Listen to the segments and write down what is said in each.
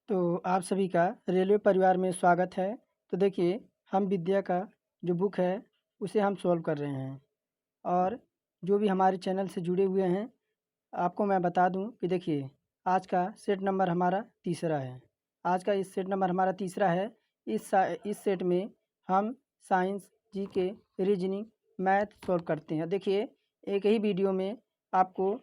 तो आप सभी का रेलवे परिवार में स्वागत है। तो देखिए, हम विद्या का जो बुक है उसे हम सॉल्व कर रहे हैं और जो भी हमारे चैनल से जुड़े हुए हैं आपको मैं बता दूं कि देखिए, आज का सेट नंबर हमारा तीसरा है। आज का इस सेट नंबर हमारा तीसरा है। इस सेट में हम science, GK, reasoning, math solve करते हैं। देखिए, एक ही वीडियो में आपको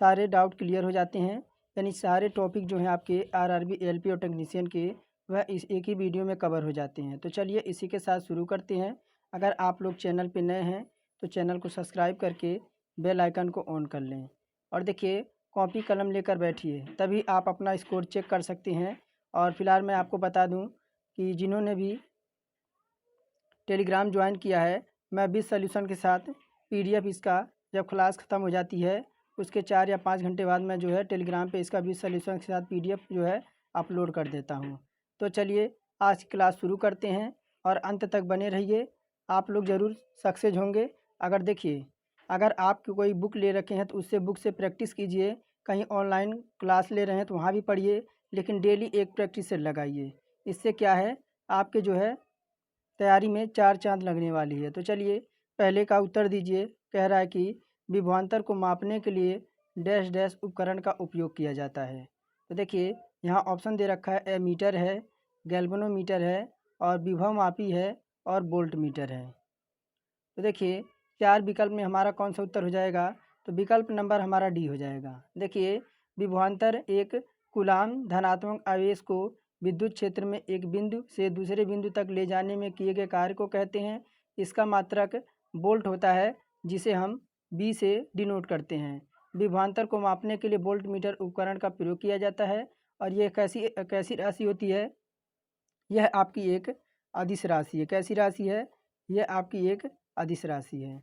सारे डाउट क्लियर हो जाते हैं, यानी सारे टॉपिक जो हैं आपके आरआरबी, एलपी और टेक्नीशियन के, वह इस एक ही वीडियो में कवर हो जाते हैं। तो चलिए इसी के साथ शुरू करते हैं। अगर आप लोग चैनल पे नए हैं तो चैनल को सब्सक्राइब करके बेल आइकन को ऑन कर लें और देखिए, कॉपी कलम लेकर बैठिए, तभी आप अपना स्कोर चेक कर सकते हैं। और फिलहाल मैं आपको बता दूं कि जिन्होंने भी टेलीग्राम ज्वाइन किया है, मैं 20 सॉल्यूशन के साथ पीडीएफ इसका जब क्लास ख़त्म हो जाती है उसके 4 या 5 घंटे बाद मैं जो है टेलीग्राम पे इसका 20 सॉल्यूशन के साथ पीडीएफ जो है अपलोड कर देता हूँ। तो चलिए आज की क्लास शुरू करते हैं और अंत तक बने रहिए, आप लोग ज़रूर सक्सेस होंगे। अगर देखिए, अगर आप कोई बुक ले रखे हैं तो उससे बुक से प्रैक्टिस कीजिए, कहीं ऑनलाइन क्लास ले रहे हैं तो वहाँ भी पढ़िए, लेकिन डेली एक प्रैक्टिस सेट लगाइए। इससे क्या है, आपके जो है तैयारी में 4 चाँद लगने वाली है। तो चलिए पहले का उत्तर दीजिए। कह रहा है कि विभवांतर को मापने के लिए डैश डैश उपकरण का उपयोग किया जाता है। तो देखिए, यहाँ ऑप्शन दे रखा है, एमीटर है, गैल्वेनोमीटर है और विभवमापी है और वोल्ट मीटर है। तो देखिए, 4 विकल्प में हमारा कौन सा उत्तर हो जाएगा, तो विकल्प नंबर हमारा डी हो जाएगा। देखिए, विभवांतर एक कूलाम धनात्मक आवेश को विद्युत क्षेत्र में एक बिंदु से दूसरे बिंदु तक ले जाने में किए गए कार्य को कहते हैं। इसका मात्रक वोल्ट होता है, जिसे हम बी से डिनोट करते हैं। विभवांतर को मापने के लिए वोल्ट मीटर उपकरण का प्रयोग किया जाता है और यह कैसी कैसी राशि होती है, यह आपकी एक अदिश राशि है। कैसी राशि है, यह आपकी एक अदिश राशि है।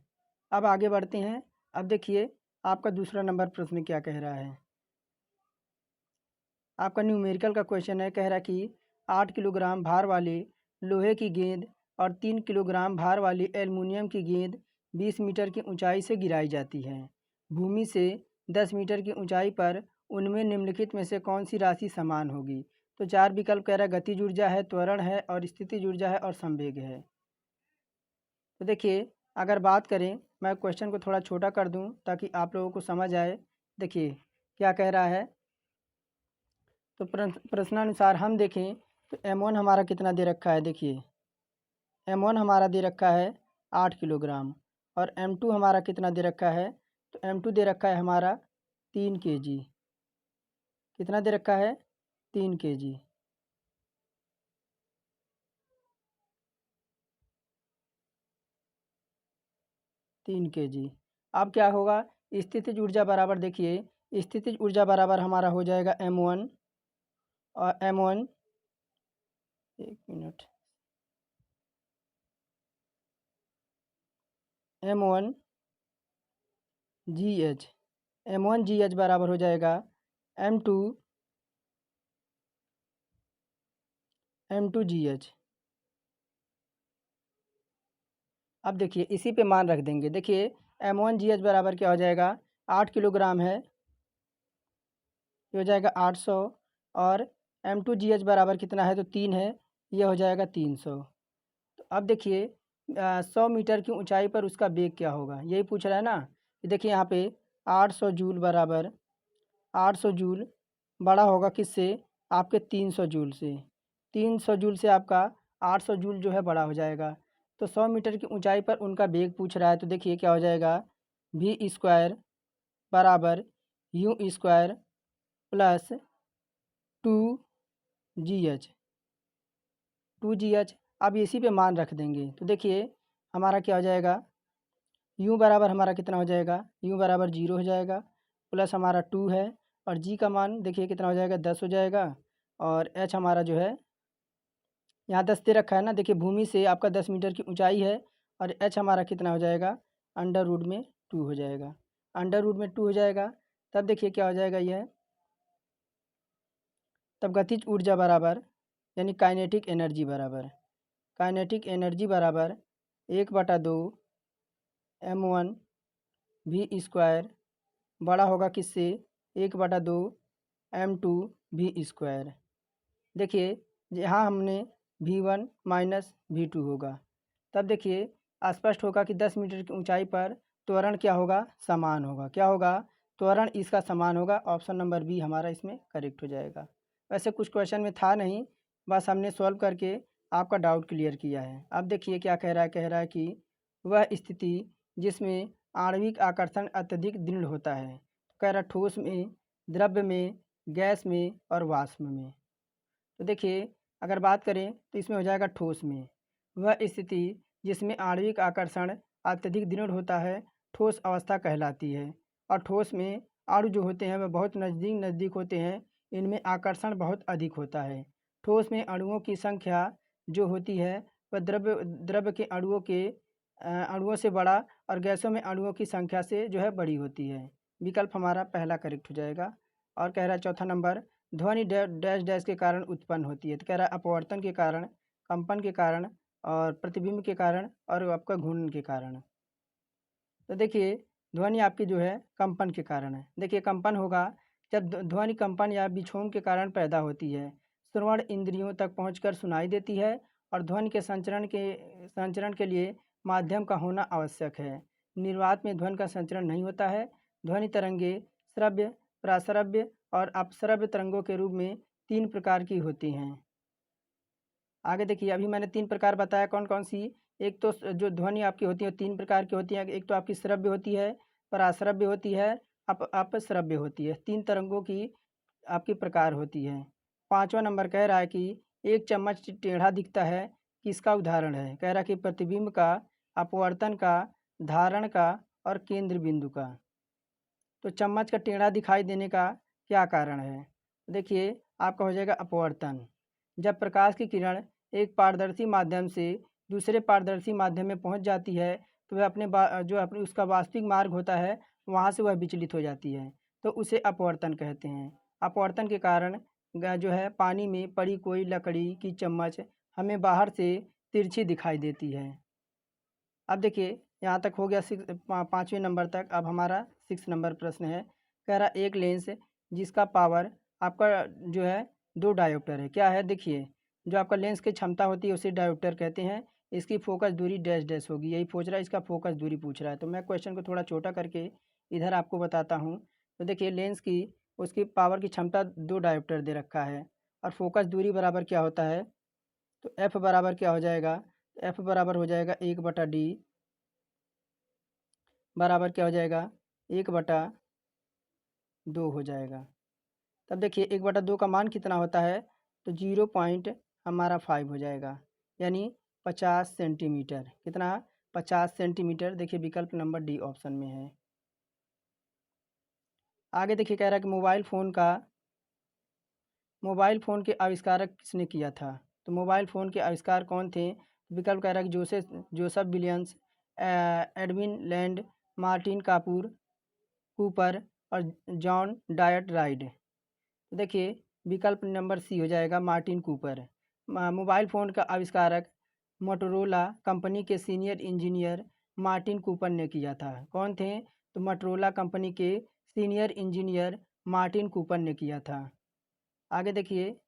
अब आगे बढ़ते हैं। अब देखिए, आपका दूसरा नंबर प्रश्न क्या कह रहा है। आपका न्यूमेरिकल का क्वेश्चन है। कह रहा है कि 8 किलोग्राम भार वाले लोहे की गेंद और 3 किलोग्राम भार वाली एल्युमिनियम की गेंद 20 मीटर की ऊंचाई से गिराई जाती है। भूमि से 10 मीटर की ऊंचाई पर उनमें निम्नलिखित में से कौन सी राशि समान होगी। तो 4 विकल्प कह रहा है, गतिज ऊर्जा है, त्वरण है और स्थितिज ऊर्जा है और संवेग है। तो देखिए, अगर बात करें, मैं क्वेश्चन को थोड़ा छोटा कर दूं ताकि आप लोगों को समझ आए। देखिए क्या कह रहा है, तो प्रश्नानुसार हम देखें तो M1 हमारा कितना दे रखा है। देखिए, M1 हमारा दे रखा है 8 किलोग्राम और M2 हमारा कितना दे रखा है, तो M2 दे रखा है हमारा 3 kg। कितना दे रखा है, 3 kg। 3 kg। अब क्या होगा, स्थितिज ऊर्जा बराबर, देखिए स्थितिज ऊर्जा बराबर हमारा हो जाएगा M1 और M1, एक minute, M1 GH, M1 GH बराबर हो जाएगा M2 GH। अब देखिए इसी पे मान रख देंगे। देखिए, M1 GH बराबर क्या हो जाएगा, 8 किलोग्राम है, ये हो जाएगा 800 और M2 GH बराबर कितना है, तो 3 है, ये हो जाएगा 300। तो अब देखिए 100 मीटर की ऊंचाई पर उसका वेग क्या होगा, यही पूछ रहा है ना। कि देखिए यहाँ पे 800 जूल बराबर, 800 जूल बड़ा होगा किससे, आपके 300 जूल से। 300 जूल से आपका 800 जूल जो है बड़ा हो जाएगा। तो 100 मीटर की ऊंचाई पर उनका वेग पूछ रहा है, तो देखिए क्या हो जाएगा, V स्क्वायर बराबर U square plus 2GH, 2GH। अब इसी पे मान रख देंगे। तो देखिए हमारा क्या हो जाएगा, U बराबर हमारा कितना हो जाएगा, U बराबर 0 हो जाएगा, प्लस हमारा 2 है और G का मान देखिए कितना हो जाएगा, 10 हो जाएगा। और H हमारा जो है यहाँ 10 दे रखा है ना। देखिए भूमि से आपका 10 मीटर की ऊंचाई है और H हमारा कितना हो जाएगा, अंडर रूट में 2 हो जाएगा, अंडर रूट में 2 हो जाएगा। तब देखिए क्या हो जाएगा यह, तब गतिज ऊर्जा बराबर, यानी काइनेटिक एनर्जी बराबर, काइनेटिक एनर्जी बराबर 1/2 M1 V स्क्वायर बड़ा होगा किससे, 1/2 M2 V स्क्वायर। देखिए यहाँ हमने V1 माइनस V2 होगा, तब देखिए स्पष्ट होगा कि 10 मीटर की ऊंचाई पर त्वरण क्या होगा, समान होगा। क्या होगा, त्वरण इसका समान होगा। ऑप्शन नंबर बी हमारा इसमें करेक्ट हो जाएगा। वैसे कुछ क्वेश्चन में था नहीं, बस हमने सॉल्व करके आपका डाउट क्लियर किया है। अब देखिए क्या कह रहा है कि वह स्थिति जिसमें आणविक आकर्षण अत्यधिक दृढ़ होता है। कह रहा ठोस में, द्रव्य में, गैस में और वाष्प में। तो देखिए अगर बात करें तो इसमें हो जाएगा ठोस में। वह स्थिति जिसमें आणविक आकर्षण अत्यधिक दृढ़ होता है ठोस अवस्था कहलाती है। और ठोस में अणु जो होते हैं वह बहुत नज़दीक होते हैं, इनमें आकर्षण बहुत अधिक होता है। ठोस में अणुओं की संख्या जो होती है वह द्रव्य के अणुओं से बड़ा और गैसों में अणुओं की संख्या से जो है बड़ी होती है। विकल्प हमारा पहला करेक्ट हो जाएगा। और कह रहा है चौथा नंबर, ध्वनि डैश डैश के कारण उत्पन्न होती है। तो कह रहा है अपवर्तन के कारण, कंपन के कारण और प्रतिबिंब के कारण और आपका घूर्णन के कारण। तो देखिए ध्वनि आपकी जो है कंपन के कारण है। देखिए कंपन होगा जब ध्वनि कंपन या विक्षोभ के कारण पैदा होती है। श्रवण इंद्रियों तक पहुंचकर सुनाई देती है और ध्वनि के संचरण के लिए माध्यम का होना आवश्यक है। निर्वात में ध्वनि का संचरण नहीं होता है। ध्वनि तरंगे श्रव्य, प्राश्रव्य और अपश्रव्य तरंगों के रूप में 3 प्रकार की होती हैं। आगे देखिए अभी मैंने 3 प्रकार बताया कौन कौन सी। एक तो जो ध्वनि आपकी होती है 3 प्रकार की होती है। एक तो आपकी श्रव्य होती है, पराश्रव्य होती है, अपश्रव्य होती है। 3 तरंगों की आपकी प्रकार होती है। 5वां नंबर कह रहा है कि एक चम्मच टेढ़ा दिखता है, किसका उदाहरण है। कह रहा है कि प्रतिबिंब का, अपवर्तन का, धारण का और केंद्र बिंदु का। तो चम्मच का टेढ़ा दिखाई देने का क्या कारण है। देखिए आपका हो जाएगा अपवर्तन। जब प्रकाश की किरण एक पारदर्शी माध्यम से दूसरे पारदर्शी माध्यम में पहुंच जाती है तो वह अपने उसका वास्तविक मार्ग होता है वहां से वह विचलित हो जाती है, तो उसे अपवर्तन कहते हैं। अपवर्तन के कारण जो है पानी में पड़ी कोई लकड़ी की चम्मच हमें बाहर से तिरछी दिखाई देती है। अब देखिए यहाँ तक हो गया 5वें नंबर तक। अब हमारा 6 नंबर प्रश्न है। कह रहा एक लेंस जिसका पावर आपका जो है 2 डायोप्टर है। क्या है, देखिए जो आपका लेंस की क्षमता होती है उसे डायोप्टर कहते हैं। इसकी फोकस दूरी डैश डैश होगी, यही पूछ रहा है, इसका फोकस दूरी पूछ रहा है। तो मैं क्वेश्चन को थोड़ा छोटा करके इधर आपको बताता हूँ। तो देखिए लेंस की उसकी पावर की क्षमता 2 डायोप्टर दे रखा है और फोकस दूरी बराबर क्या होता है, तो एफ बराबर क्या हो जाएगा, एफ बराबर हो जाएगा 1/d बराबर क्या हो जाएगा 1/2 हो जाएगा। तब देखिए 1/2 का मान कितना होता है, तो 0.5 हो जाएगा, यानी 50 सेंटीमीटर। कितना, 50 सेंटीमीटर। देखिए विकल्प नंबर डी ऑप्शन में है। आगे देखिए कह रहा है कि मोबाइल फ़ोन के आविष्कारक किसने किया था। तो मोबाइल फ़ोन के आविष्कार कौन थे। विकल्प कह रहा है कि Joseph Williams, Edwin land, Martin Cooper और जॉन डायट राइड। देखिए विकल्प नंबर सी हो जाएगा मार्टिन कूपर। मोबाइल फ़ोन का आविष्कारक मोटोरोला कंपनी के सीनियर इंजीनियर मार्टिन कूपर ने किया था। कौन थे, तो मोटोरोला कंपनी के सीनियर इंजीनियर मार्टिन कूपर ने किया था। आगे देखिए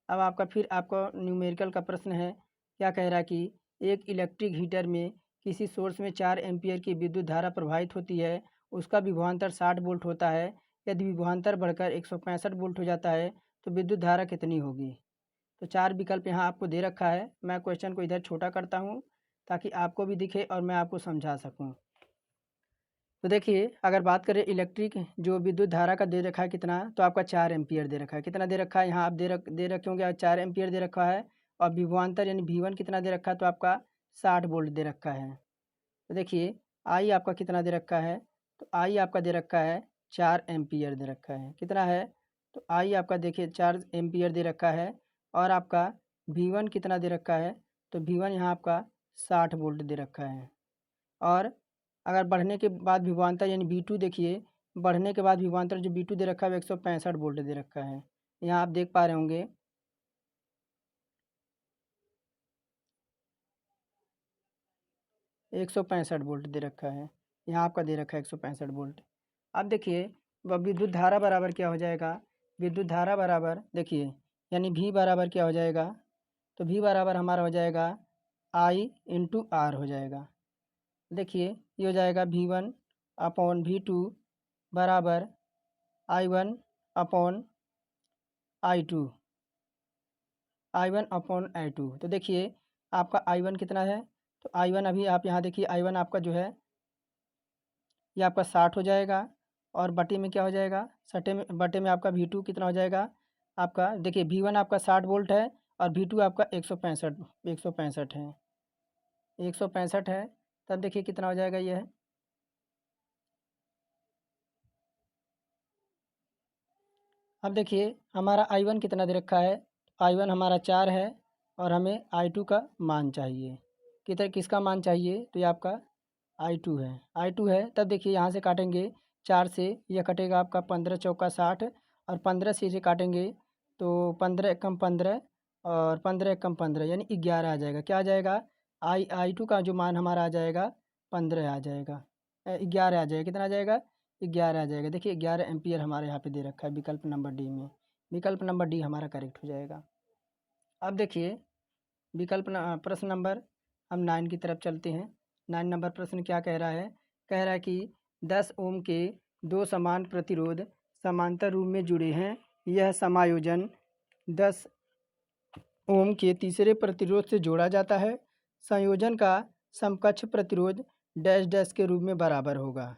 अब आपका न्यूमेरिकल का प्रश्न है। क्या कह रहा है कि एक इलेक्ट्रिक हीटर में किसी सोर्स में 4 एम्पियर की विद्युत धारा प्रवाहित होती है, उसका विभवांतर 60 वोल्ट होता है। यदि विभवांतर बढ़कर 165 वोल्ट हो जाता है तो विद्युत धारा कितनी होगी। तो 4 विकल्प यहाँ आपको दे रखा है। मैं क्वेश्चन को इधर छोटा करता हूँ ताकि आपको भी दिखे और मैं आपको समझा सकूँ। तो देखिए अगर बात करें इलेक्ट्रिक जो विद्युत धारा का दे रखा है कितना, तो आपका 4 एम्पियर दे रखा है। कितना दे रखा है, यहाँ आप दे रखे होंगे 4 एम्पियर दे रखा है। और विभवांतर यानी V1 कितना दे रखा है, तो आपका 60 वोल्ट दे रखा है। तो देखिए आई आपका कितना दे रखा है, तो आई आपका दे रखा है 4 एम्पियर दे रखा है। कितना है, तो आई आपका देखिए 4 एम्पियर दे रखा है। और आपका V1 कितना दे रखा है, तो V1 यहाँ आपका 60 वोल्ट दे रखा है। और अगर बढ़ने के बाद विभवांतर यानी V2 देखिए, बढ़ने के बाद विभवांतर जो V2 दे रखा है वो 165 वोल्ट दे रखा है। यहाँ आप देख पा रहे होंगे 165 वोल्ट दे रखा है। यहाँ आपका दे रखा है 165 वोल्ट। अब देखिए वह विद्युत धारा बराबर क्या हो जाएगा, विद्युत धारा बराबर देखिए यानी V बराबर क्या हो जाएगा, तो V बराबर हमारा हो जाएगा I/R हो जाएगा। देखिए ये हो जाएगा V1/V2 बराबर I1/I2 I1/I2। तो देखिए आपका I1 कितना है, तो I1 अभी आप यहाँ देखिए I1 आपका जो है ये आपका 60 हो जाएगा, और बटे में क्या हो जाएगा, बटे में आपका V2 कितना हो जाएगा आपका, देखिए V1 आपका 60 वोल्ट है और V2 आपका 165 है, 165 है। तब देखिए कितना हो जाएगा ये है, अब देखिए हमारा I1 कितना दे रखा है, I1 हमारा 4 है और हमें I2 का मान चाहिए, किसका मान चाहिए, तो ये आपका I2 है, I2 है। तब देखिए यहाँ से काटेंगे 4 से, यह कटेगा आपका 15 चौका 60, और 15 से इसे काटेंगे तो 15 एकम 15 और 15 एकम 15 यानी 11 आ जाएगा। क्या आ जाएगा, I2 का जो मान हमारा आ जाएगा 15 आ जाएगा, 11 आ जाएगा, कितना आ जाएगा, 11 आ जाएगा। देखिए 11 एम्पियर हमारे यहाँ पे दे रखा है विकल्प नंबर डी में, विकल्प नंबर डी हमारा करेक्ट हो जाएगा। अब देखिए प्रश्न नंबर हम 9 की तरफ चलते हैं। 9 नंबर प्रश्न क्या कह रहा है, कह रहा है कि 10 ओम के दो समान प्रतिरोध समांतर रूप में जुड़े हैं, यह समायोजन 10 ओम के तीसरे प्रतिरोध से जोड़ा जाता है, संयोजन का समकक्ष प्रतिरोध डैश डैश के रूप में बराबर होगा।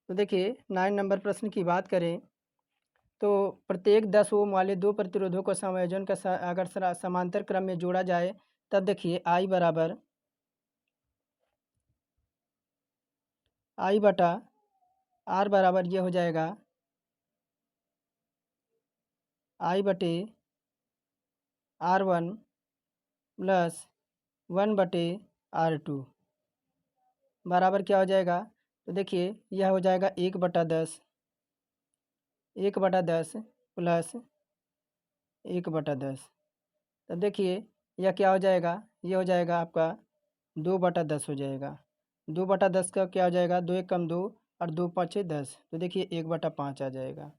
तो देखिए 9 नंबर प्रश्न की बात करें तो प्रत्येक 10 ओम वाले दो प्रतिरोधों को संयोजन का अगर समांतर क्रम में जोड़ा जाए, तब देखिए I बराबर I बटा R बराबर ये हो जाएगा I बटे R1 प्लस 1 बटे R2 बराबर क्या हो जाएगा, तो देखिए यह हो जाएगा 1/10 प्लस 1/10। तब देखिए यह क्या हो जाएगा, ये हो जाएगा आपका 2/10 हो जाएगा, 2/10 का क्या हो जाएगा, 2 एकम 2 और 2 पाँचे 10, तो देखिए 1/5 आ जाएगा,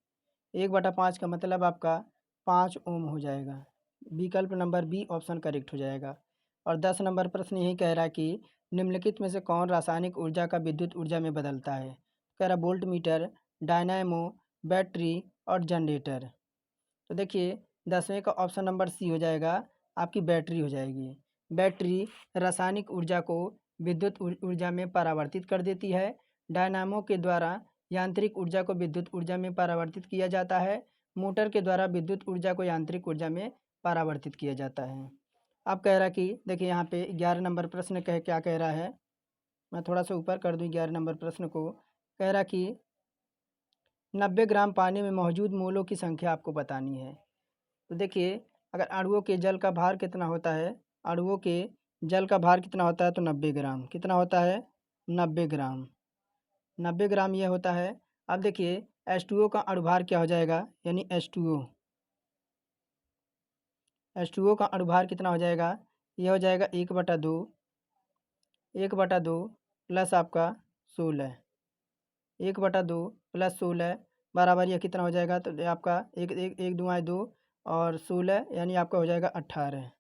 1/5 का मतलब आपका 5 ओम हो जाएगा। विकल्प नंबर बी ऑप्शन करेक्ट हो जाएगा। और 10 नंबर प्रश्न यही कह रहा है कि निम्नलिखित में से कौन रासायनिक ऊर्जा का विद्युत ऊर्जा में बदलता है, कह रहा वोल्ट मीटर, डायनामो, बैटरी और जनरेटर। तो देखिए 10वें का ऑप्शन नंबर सी हो जाएगा, आपकी बैटरी हो जाएगी। बैटरी रासायनिक ऊर्जा को विद्युत ऊर्जा में परावर्तित कर देती है। डायनामो के द्वारा यांत्रिक ऊर्जा को विद्युत ऊर्जा में परावर्तित किया जाता है। मोटर के द्वारा विद्युत ऊर्जा को यांत्रिक ऊर्जा में परावर्तित किया जाता है। अब कह रहा कि देखिए यहाँ पे 11 नंबर प्रश्न क्या कह रहा है, मैं थोड़ा सा ऊपर कर दूँ 11 नंबर प्रश्न को। कह रहा कि 90 ग्राम पानी में मौजूद मोलों की संख्या आपको बतानी है। तो देखिए अगर अणुओं के जल का भार कितना होता है, अणुओं के जल का भार कितना होता है, तो 90 ग्राम, कितना होता है, 90 ग्राम, 90 ग्राम ये होता है। अब देखिए H2O का अणुभार क्या हो जाएगा, यानी H2O का अणुभार कितना हो जाएगा, ये हो जाएगा 1/2 प्लस आपका 16, 1/2 प्लस 16 बराबर ये कितना हो जाएगा, तो ये आपका एक दुआएँ 2 और 16 यानी आपका हो जाएगा 18,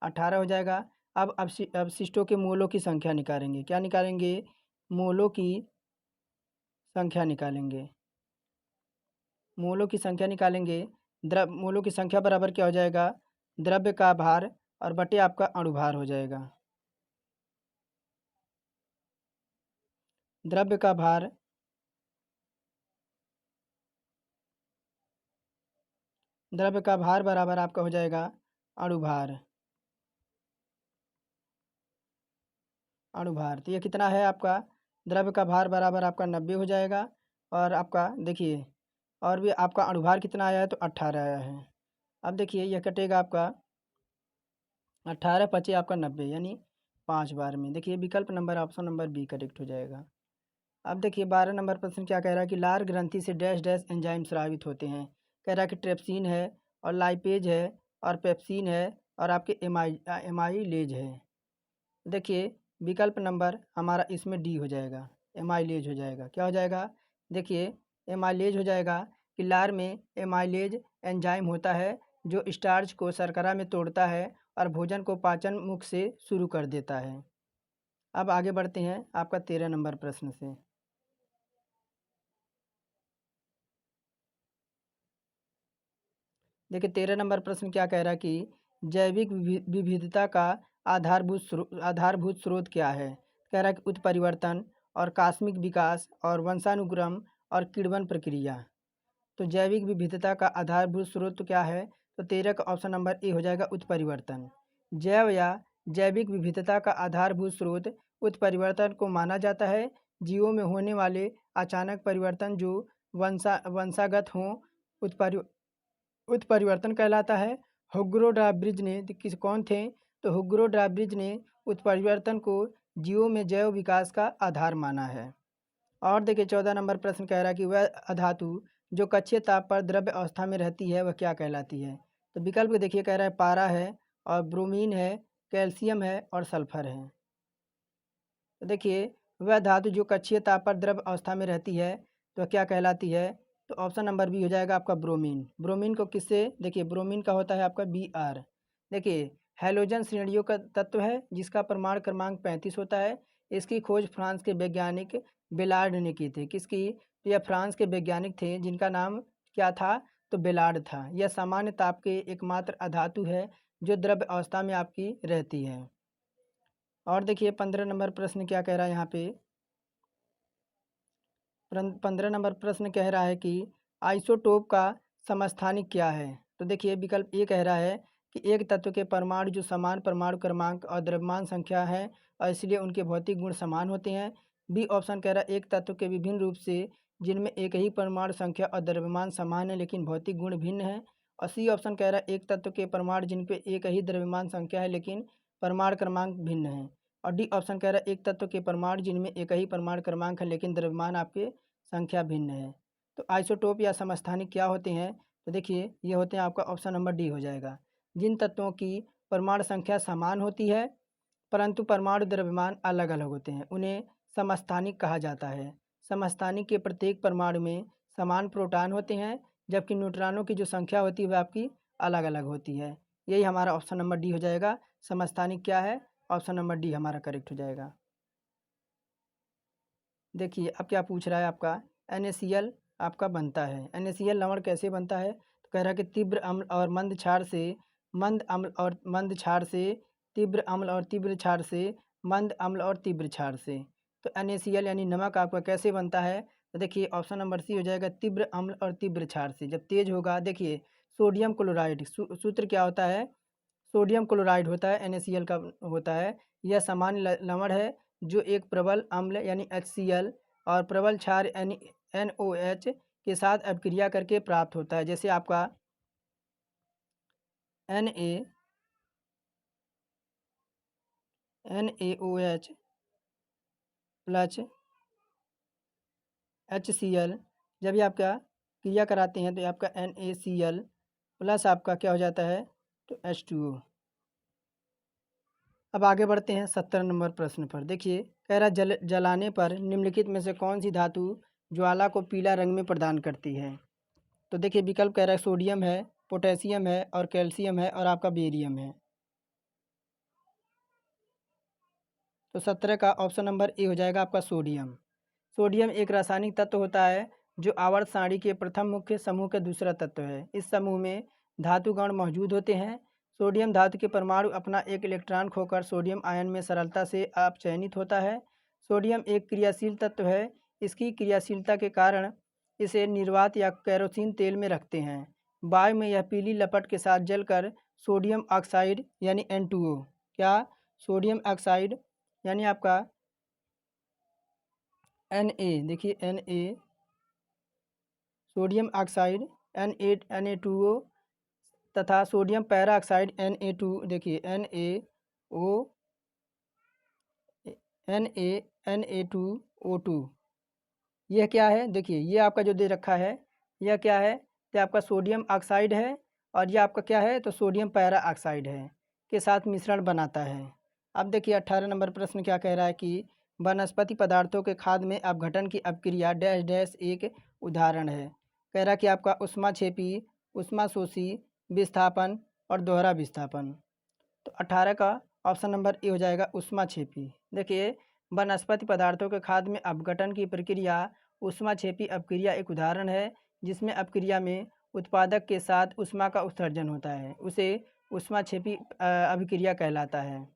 18 हो जाएगा। अब अवशिष्टों के मोलों की संख्या निकालेंगे, क्या निकालेंगे, मोलों की संख्या निकालेंगे, मोलों की संख्या निकालेंगे। मोलों की संख्या बराबर क्या हो जाएगा, द्रव्य का भार और बटे आपका अणुभार हो जाएगा। द्रव्य का भार बराबर आपका हो जाएगा अणुभार, तो ये कितना है आपका, द्रव्य का भार बराबर आपका 90 हो जाएगा। और आपका देखिए और भी आपका अणुभार कितना आया है, तो 18 आया है। अब देखिए यह कटेगा आपका 18 पचे आपका 90 यानी 5 बार में। देखिए विकल्प number option number B correct हो जाएगा। अब देखिए 12 नंबर प्रश्न क्या कह रहा है कि लार ग्रंथि से डैश डैश एंजाइम स्रावित होते हैं। कह रहा है कि ट्रेप्सिन है और लाइपेज है और पेप्सिन है और आपके एमाइलेज है। देखिए विकल्प नंबर हमारा इसमें डी हो जाएगा, एमाइलेज हो जाएगा। क्या हो जाएगा, देखिए एमाइलेज हो जाएगा कि लार में एमाइलेज एंजाइम होता है जो स्टार्च को शर्करा में तोड़ता है और भोजन को पाचन मुख से शुरू कर देता है। अब आगे बढ़ते हैं आपका 13 नंबर प्रश्न से। देखिए 13 नंबर प्रश्न क्या कह रहा है कि जैविक विविधता का आधारभूत स्रोत क्या है। कह रहा है कि उत्परिवर्तन और कास्मिक विकास और वंशानुक्रम और किण्वन प्रक्रिया। तो जैविक विविधता का आधारभूत स्रोत क्या है, तो 13 का ऑप्शन नंबर ए हो जाएगा उत्परिवर्तन। जैव या जैविक विविधता का आधारभूत स्रोत उत्परिवर्तन को माना जाता है। जीवों में होने वाले अचानक परिवर्तन जो वंशागत हों उत्परिवर्तन कहलाता है। हुग्रो ड्राब्रिज ने किस कौन थे, तो हुग्रो ड्राब्रिज ने उत्परिवर्तन को जीवों में जैव विकास का आधार माना है। और देखिए 14 नंबर प्रश्न कह रहा है कि वह अधातु जो कक्षीय ताप पर द्रव्य अवस्था में रहती है वह क्या कहलाती है। तो विकल्प देखिए कह रहा है पारा है और ब्रोमीन है, कैल्शियम है और सल्फर है। तो देखिए वह धातु जो कक्षीय ताप पर द्रव्य अवस्था में रहती है तो क्या कहलाती है, तो ऑप्शन नंबर बी हो जाएगा आपका ब्रोमीन। ब्रोमीन को किससे, देखिए ब्रोमीन का होता है आपका Br। देखिए हैलोजन श्रेणियों का तत्व है जिसका परमाणु क्रमांक 35 होता है। इसकी खोज फ्रांस के वैज्ञानिक बेलार्ड ने की थी। किसकी, तो यह फ्रांस के वैज्ञानिक थे जिनका नाम क्या था, तो बेलार्ड था। यह सामान्य ताप के एकमात्र अधातु है जो द्रव्य अवस्था में आपकी रहती है। और देखिए 15 नंबर प्रश्न क्या कह रहा है यहाँ पे, 15 नंबर प्रश्न कह रहा है कि आइसोटोप का समस्थानिक क्या है। तो देखिए विकल्प ए कह रहा है कि एक तत्व के परमाणु जो समान परमाणु क्रमांक और द्रव्यमान संख्या है और इसलिए उनके भौतिक गुण समान होते हैं। बी ऑप्शन कह रहा है एक तत्व के विभिन्न रूप से जिनमें एक ही परमाणु संख्या और द्रव्यमान समान है लेकिन भौतिक गुण भिन्न है। और सी ऑप्शन कह रहा है एक तत्व के परमाणु जिन पे एक ही द्रव्यमान संख्या है लेकिन परमाणु क्रमांक भिन्न है। और डी ऑप्शन कह रहा है एक तत्व के परमाणु जिनमें एक ही परमाणु क्रमांक है लेकिन द्रव्यमान आपके संख्या भिन्न है। तो आइसोटोप या समस्थानिक क्या होते हैं, तो देखिए ये होते हैं आपका ऑप्शन नंबर डी हो जाएगा। जिन तत्वों की परमाणु संख्या समान होती है परंतु परमाणु द्रव्यमान अलग अलग होते हैं उन्हें समस्थानिक कहा जाता है। समस्थानिक के प्रत्येक परमाणु में समान प्रोटॉन होते हैं जबकि न्यूट्रॉनों की जो संख्या होती है वह आपकी अलग अलग होती है। यही हमारा ऑप्शन नंबर डी हो जाएगा। समस्थानिक क्या है, ऑप्शन नंबर डी हमारा करेक्ट हो जाएगा। देखिए अब क्या पूछ रहा है आपका, NaCl आपका बनता है। NaCl लवण कैसे बनता है, तो कह रहा है कि तीव्र अम्ल और मंद क्षार से, मंद अम्ल और मंद क्षार से, तीव्र अम्ल और तीव्र क्षार से, मंद अम्ल और तीव्र क्षार से। तो NaCl यानी नमक आपका कैसे बनता है, तो देखिए ऑप्शन नंबर सी हो जाएगा तीव्र अम्ल और तीव्र क्षार से। जब तेज होगा, देखिए सोडियम क्लोराइड सूत्र क्या होता है, सोडियम क्लोराइड होता है NaCl का होता है। यह सामान्य लवण है जो एक प्रबल अम्ल यानी HCl और प्रबल क्षार NOH के साथ अभिक्रिया करके प्राप्त होता है। जैसे आपका NaOH प्लस HCl, जब ये आपका क्रिया कराते हैं तो आपका NaCl प्लस आपका क्या हो जाता है, तो H2O। अब आगे बढ़ते हैं 70 नंबर प्रश्न पर। देखिए कह रहा जलाने पर निम्नलिखित में से कौन सी धातु ज्वाला को पीला रंग में प्रदान करती है। तो देखिए विकल्प कह रहा है सोडियम है, पोटेशियम है और कैल्शियम है और आपका बेरियम है। तो 17 का ऑप्शन नंबर ए हो जाएगा आपका सोडियम। सोडियम एक रासायनिक तत्व होता है जो आवर्त सारणी के प्रथम मुख्य समूह का दूसरा तत्व है। इस समूह में धातुगण मौजूद होते हैं। सोडियम धातु के परमाणु अपना एक इलेक्ट्रॉन खोकर सोडियम आयन में सरलता से अपचयनित होता है। सोडियम एक क्रियाशील तत्व है। इसकी क्रियाशीलता के कारण इसे निर्वात या केरोसिन तेल में रखते हैं। वायु में यह पीली लपट के साथ जलकर सोडियम ऑक्साइड यानी N2O, क्या, सोडियम ऑक्साइड यानी आपका Na, देखिए Na सोडियम ऑक्साइड Na2O तथा सोडियम पैरा ऑक्साइड Na2, देखिए Na2O2, यह क्या है, देखिए ये आपका जो दे रखा है यह क्या है, तो आपका सोडियम ऑक्साइड है और ये आपका क्या है, तो सोडियम पैरा ऑक्साइड है के साथ मिश्रण बनाता है। अब देखिए 18 नंबर प्रश्न क्या कह रहा है कि वनस्पति पदार्थों के खाद में अपघटन की अपक्रिया डैश डैश एक उदाहरण है। कह रहा कि आपका ऊष्माक्षेपी, ऊष्माशोषी, विस्थापन और दोहरा विस्थापन। तो 18 का ऑप्शन नंबर ए हो जाएगा ऊष्माक्षेपी। देखिए, वनस्पति पदार्थों के खाद में अपघटन की प्रक्रिया ऊष्माक्षेपी अपक्रिया एक उदाहरण है, जिसमें अपक्रिया में उत्पादक के साथ ऊष्मा का उत्सर्जन होता है, उसे ऊष्माक्षेपी अभिक्रिया कहलाता है।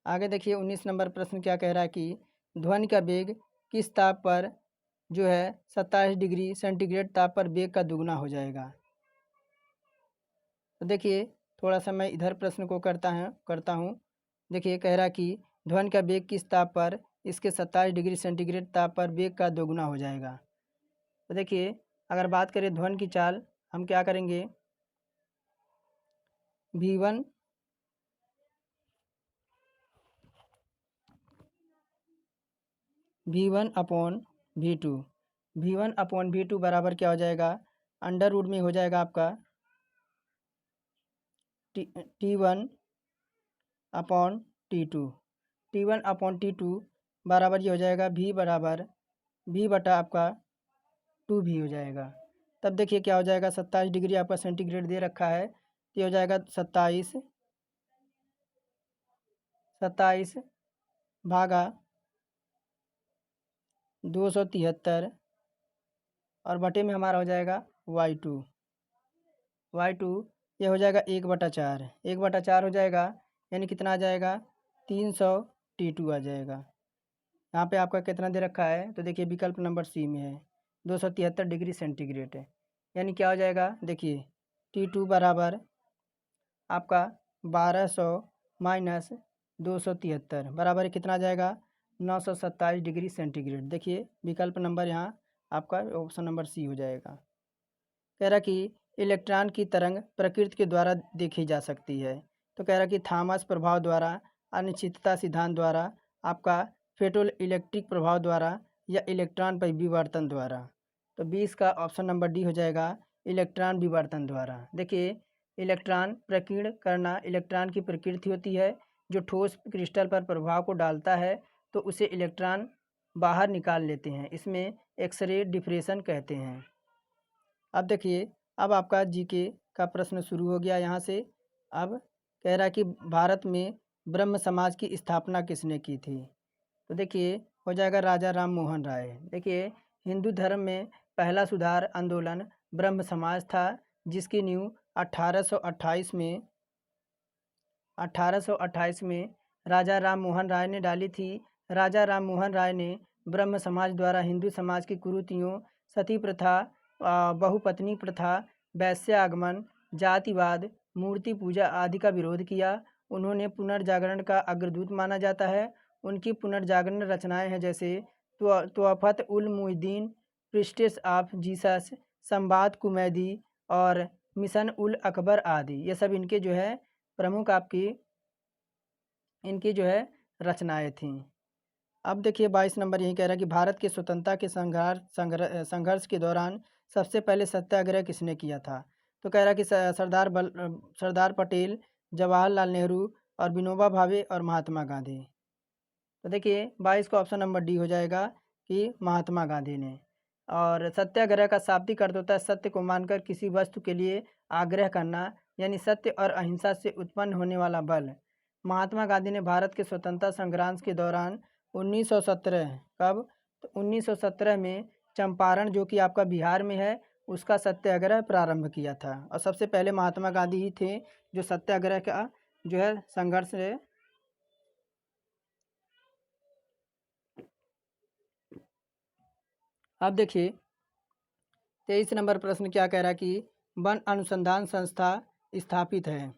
आगे देखिए 19 नंबर प्रश्न क्या कह रहा है कि ध्वनि का वेग किस ताप पर जो है 27 डिग्री सेंटीग्रेड ताप पर वेग का दुगुना हो जाएगा। तो देखिए, थोड़ा सा मैं इधर प्रश्न को करता हूँ। देखिए, कह रहा कि ध्वनि का वेग किस ताप पर इसके 27 डिग्री सेंटीग्रेड ताप पर वेग का दोगुना हो जाएगा। तो देखिए, अगर बात करें ध्वनि की चाल, हम क्या करेंगे, V1 अपॉन V2 बराबर क्या हो जाएगा, अंडर रूट में हो जाएगा आपका T1 अपॉन T2 बराबर ये हो जाएगा V बटा आपका 2V हो जाएगा। तब देखिए क्या हो जाएगा, 27 डिग्री आपका सेंटीग्रेड दे रखा है, तो ये हो जाएगा 27 भागा 273 और बटे में हमारा हो जाएगा Y2 ये हो जाएगा 1/4 हो जाएगा, यानी कितना आ जाएगा 300 T2 आ जाएगा। यहाँ पे आपका कितना दे रखा है, तो देखिए विकल्प नंबर सी में है 273 डिग्री सेंटीग्रेड है, यानी क्या हो जाएगा, देखिए T2 बराबर आपका 1200 माइनस 273 बराबर कितना आ जाएगा 927 डिग्री सेंटीग्रेड। देखिए विकल्प नंबर यहाँ आपका ऑप्शन नंबर सी हो जाएगा। कह रहा कि इलेक्ट्रॉन की तरंग प्रकृति के द्वारा देखी जा सकती है। तो कह रहा कि थॉमस प्रभाव द्वारा, अनिश्चितता सिद्धांत द्वारा, आपका फेटो इलेक्ट्रिक प्रभाव द्वारा या इलेक्ट्रॉन परिविवर्तन द्वारा। तो 20 का ऑप्शन नंबर डी हो जाएगा इलेक्ट्रॉन विवर्तन द्वारा। देखिए, इलेक्ट्रॉन प्रकीर्ण करना इलेक्ट्रॉन की प्रकृति होती है, जो ठोस क्रिस्टल पर प्रभाव को डालता है तो उसे इलेक्ट्रॉन बाहर निकाल लेते हैं, इसमें एक्सरे डिफ्रेक्शन कहते हैं। अब देखिए, अब आपका जीके का प्रश्न शुरू हो गया यहाँ से। अब कह रहा है कि भारत में ब्रह्म समाज की स्थापना किसने की थी। तो देखिए हो जाएगा राजा राम मोहन राय। देखिए, हिंदू धर्म में पहला सुधार आंदोलन ब्रह्म समाज था, जिसकी नींव 1828 में राजा राम मोहन राय ने डाली थी। राजा राम मोहन राय ने ब्रह्म समाज द्वारा हिंदू समाज की कुरीतियों, सती प्रथा, बहुपत्नी प्रथा, वैश्य आगमन, जातिवाद, मूर्ति पूजा आदि का विरोध किया। उन्होंने पुनर्जागरण का अग्रदूत माना जाता है। उनकी पुनर्जागरण रचनाएं हैं जैसे तोहफत उल मुहिद्दीन, प्रिस्टेस ऑफ जीसस, संवाद कुमैदी और मिशन उल अकबर आदि। ये सब इनके जो है प्रमुख इनकी जो है रचनाएं थीं। अब देखिए 22 नंबर यही कह रहा है कि भारत के स्वतंत्रता के संघर्ष के दौरान सबसे पहले सत्याग्रह किसने किया था। तो कह रहा है कि सरदार पटेल, जवाहरलाल नेहरू और विनोबा भावे और महात्मा गांधी। तो देखिए 22 का ऑप्शन नंबर डी हो जाएगा कि महात्मा गांधी ने। और सत्याग्रह का शाब्दिक अर्थ होता है सत्य को मानकर किसी वस्तु के लिए आग्रह करना, यानी सत्य और अहिंसा से उत्पन्न होने वाला बल। महात्मा गांधी ने भारत के स्वतंत्रता संग्राम के दौरान 1917 कब, तो 1917 में चंपारण, जो कि आपका बिहार में है, उसका सत्याग्रह प्रारंभ किया था। और सबसे पहले महात्मा गांधी ही थे जो सत्याग्रह का जो है संघर्ष है। अब देखिए 23 नंबर प्रश्न क्या कह रहा है कि वन अनुसंधान संस्था स्थापित है।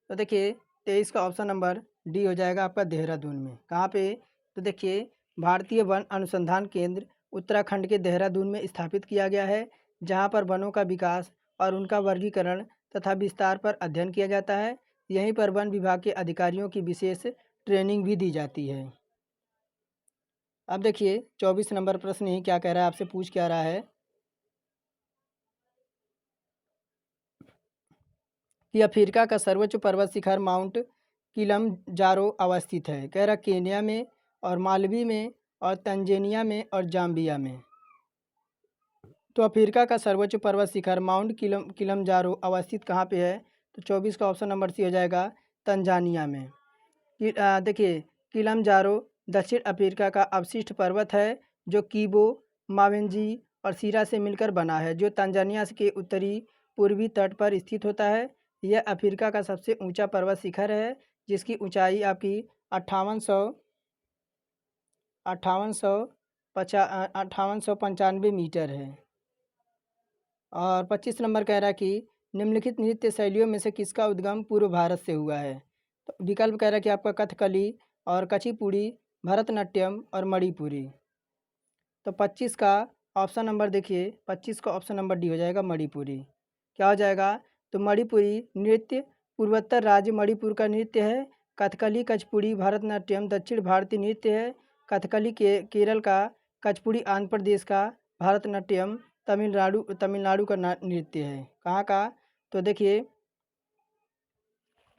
तो देखिए 23 का ऑप्शन नंबर डी हो जाएगा आपका देहरादून में। कहाँ पे, तो देखिए भारतीय वन अनुसंधान केंद्र उत्तराखंड के देहरादून में स्थापित किया गया है, जहाँ पर वनों का विकास और उनका वर्गीकरण तथा विस्तार पर अध्ययन किया जाता है। यहीं पर वन विभाग के अधिकारियों की विशेष ट्रेनिंग भी दी जाती है। अब देखिए 24 नंबर प्रश्न यही क्या कह रहा है, आपसे पूछ क्या रहा है कि अफ्रीका का सर्वोच्च पर्वत शिखर माउंट किलिमंजारो अवस्थित है। कह रहा केन्या में और मालवी में और तंजानिया में और जाम्बिया में। तो अफ्रीका का सर्वोच्च पर्वत शिखर माउंट किलिमंजारो अवस्थित कहाँ पे है? तो 24 का ऑप्शन नंबर सी हो जाएगा, तंजानिया में। देखिए, किलिमंजारो दक्षिण अफ्रीका का अवशिष्ट पर्वत है जो किबो, मावेंजी और सीरा से मिलकर बना है, जो तंजानिया के उत्तरी पूर्वी तट पर स्थित होता है। यह अफ्रीका का सबसे ऊंचा पर्वत शिखर है, जिसकी ऊंचाई आपकी 5895 मीटर है। और 25 नंबर कह रहा है कि निम्नलिखित नृत्य शैलियों में से किसका उद्गम पूर्व भारत से हुआ है? तो विकल्प कह रहा है कि आपका कथकली और कुचिपुड़ी, भरतनाट्यम और मणिपुरी। तो 25 का ऑप्शन नंबर देखिए, 25 का ऑप्शन नंबर डी हो जाएगा, मणिपुरी। क्या हो जाएगा? तो मणिपुरी नृत्य पूर्वोत्तर राज्य मणिपुर का नृत्य है। कथकली, कुचिपुड़ी, भरतनाट्यम दक्षिण भारतीय नृत्य है। कथकली के केरल का, कुचिपुड़ी आंध्र प्रदेश का, भरतनाट्यम तमिलनाडु का नृत्य है। कहाँ का? तो देखिए,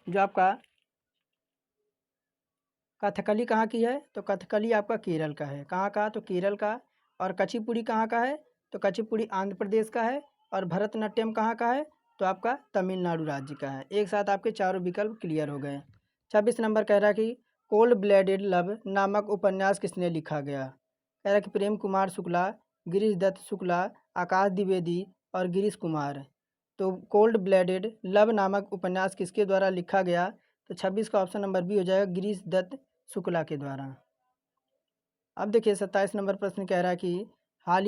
जो आपका कथकली कहाँ की है? तो कथकली आपका केरल का है। कहाँ का? तो केरल का। और कुचिपुड़ी कहाँ का है? तो कुचिपुड़ी आंध्र प्रदेश का है। और भरतनाट्यम कहाँ का है? तो आपका तमिलनाडु राज्य का है। एक साथ आपके चारों विकल्प क्लियर हो गए। 26 नंबर कह रहा है कि कोल्ड ब्लडेड लव नामक उपन्यास किसने लिखा गया? कह रहा है कि प्रेम कुमार शुक्ला, गिरीश दत्त शुक्ला, आकाश द्विवेदी और गिरीश कुमार। तो कोल्ड ब्लडेड लव नामक उपन्यास किसके द्वारा लिखा गया? तो 26 का ऑप्शन नंबर बी हो जाएगा, गिरीश दत्त शुक्ला के द्वारा। अब देखिए 27 नंबर प्रश्न कह रहा है कि हाल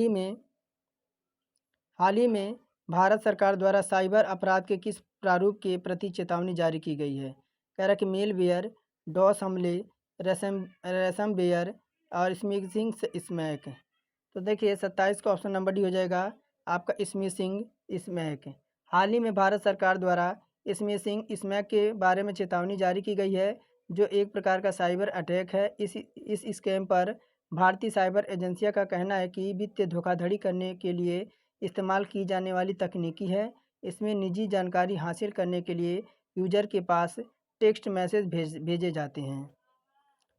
ही में भारत सरकार द्वारा साइबर अपराध के किस प्रारूप के प्रति चेतावनी जारी की गई है? कह रहा है कि मेलवेयर, डॉस हमले, रैनसमवेयर और स्मिशिंग स्मैक। तो देखिए 27 का ऑप्शन नंबर डी हो जाएगा, आपका स्मिशिंग स्मैक। हाल ही में भारत सरकार द्वारा स्मिशिंग स्मैक के बारे में चेतावनी जारी की गई है, जो एक प्रकार का साइबर अटैक है। इस स्कैम पर भारतीय साइबर एजेंसियों का कहना है कि वित्तीय धोखाधड़ी करने के लिए इस्तेमाल की जाने वाली तकनीकी है। इसमें निजी जानकारी हासिल करने के लिए यूजर के पास टेक्स्ट मैसेज भेजे जाते हैं।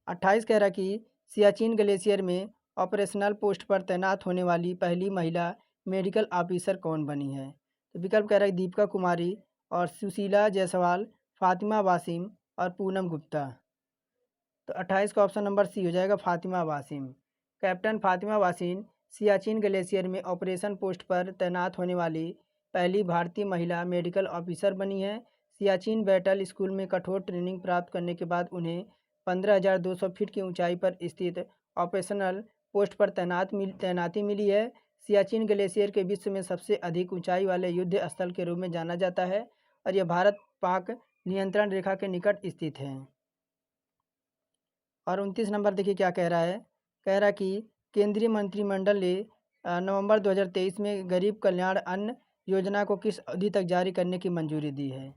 28 कह रहा कि सियाचिन ग्लेशियर में ऑपरेशनल पोस्ट पर तैनात होने वाली पहली महिला मेडिकल ऑफिसर कौन बनी है? तो विकल्प कह रहा है दीपिका कुमारी और सुशीला जायसवाल, फातिमा वासिम और पूनम गुप्ता। तो 28 का ऑप्शन नंबर सी हो जाएगा, फातिमा वासिम। कैप्टन फातिमा वासिम सियाचिन ग्लेशियर में ऑपरेशन पोस्ट पर तैनात होने वाली पहली भारतीय महिला मेडिकल ऑफिसर बनी है। सियाचिन बैटल स्कूल में कठोर ट्रेनिंग प्राप्त करने के बाद उन्हें 15,200 फीट की ऊंचाई पर स्थित ऑपरेशनल पोस्ट पर तैनाती मिली है। सियाचिन ग्लेशियर के विश्व में सबसे अधिक ऊंचाई वाले युद्ध स्थल के रूप में जाना जाता है और यह भारत पाक नियंत्रण रेखा के निकट स्थित है। और 29 नंबर देखिए क्या कह रहा है? कह रहा कि केंद्रीय मंत्रिमंडल ने नवंबर 2023 में गरीब कल्याण अन्न योजना को किस अवधि तक जारी करने की मंजूरी दी है?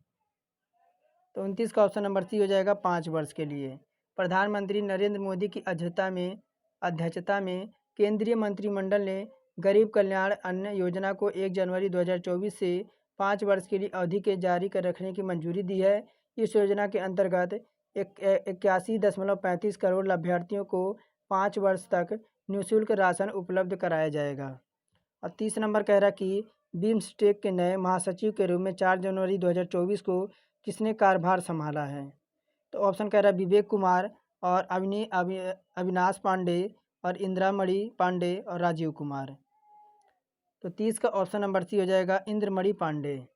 तो 29 का ऑप्शन नंबर सी हो जाएगा, 5 वर्ष के लिए। प्रधानमंत्री नरेंद्र मोदी की अध्यक्षता में केंद्रीय मंत्रिमंडल ने गरीब कल्याण अन्न योजना को 1 जनवरी 2024 से 5 वर्ष के लिए अवधि के जारी कर रखने की मंजूरी दी है। इस योजना के अंतर्गत 81.35 करोड़ लाभार्थियों को 5 वर्ष तक निःशुल्क राशन उपलब्ध कराया जाएगा। और 30 नंबर कह रहा कि बिम्स्टेक के नए महासचिव के रूप में 4 जनवरी 2024 को किसने कार्यभार संभाला है? तो ऑप्शन कह रहा है विवेक कुमार और अविनाश पांडे और इंदिरामणि पांडे और राजीव कुमार। तो 30 का ऑप्शन नंबर सी हो जाएगा, इंद्रमणि पांडे।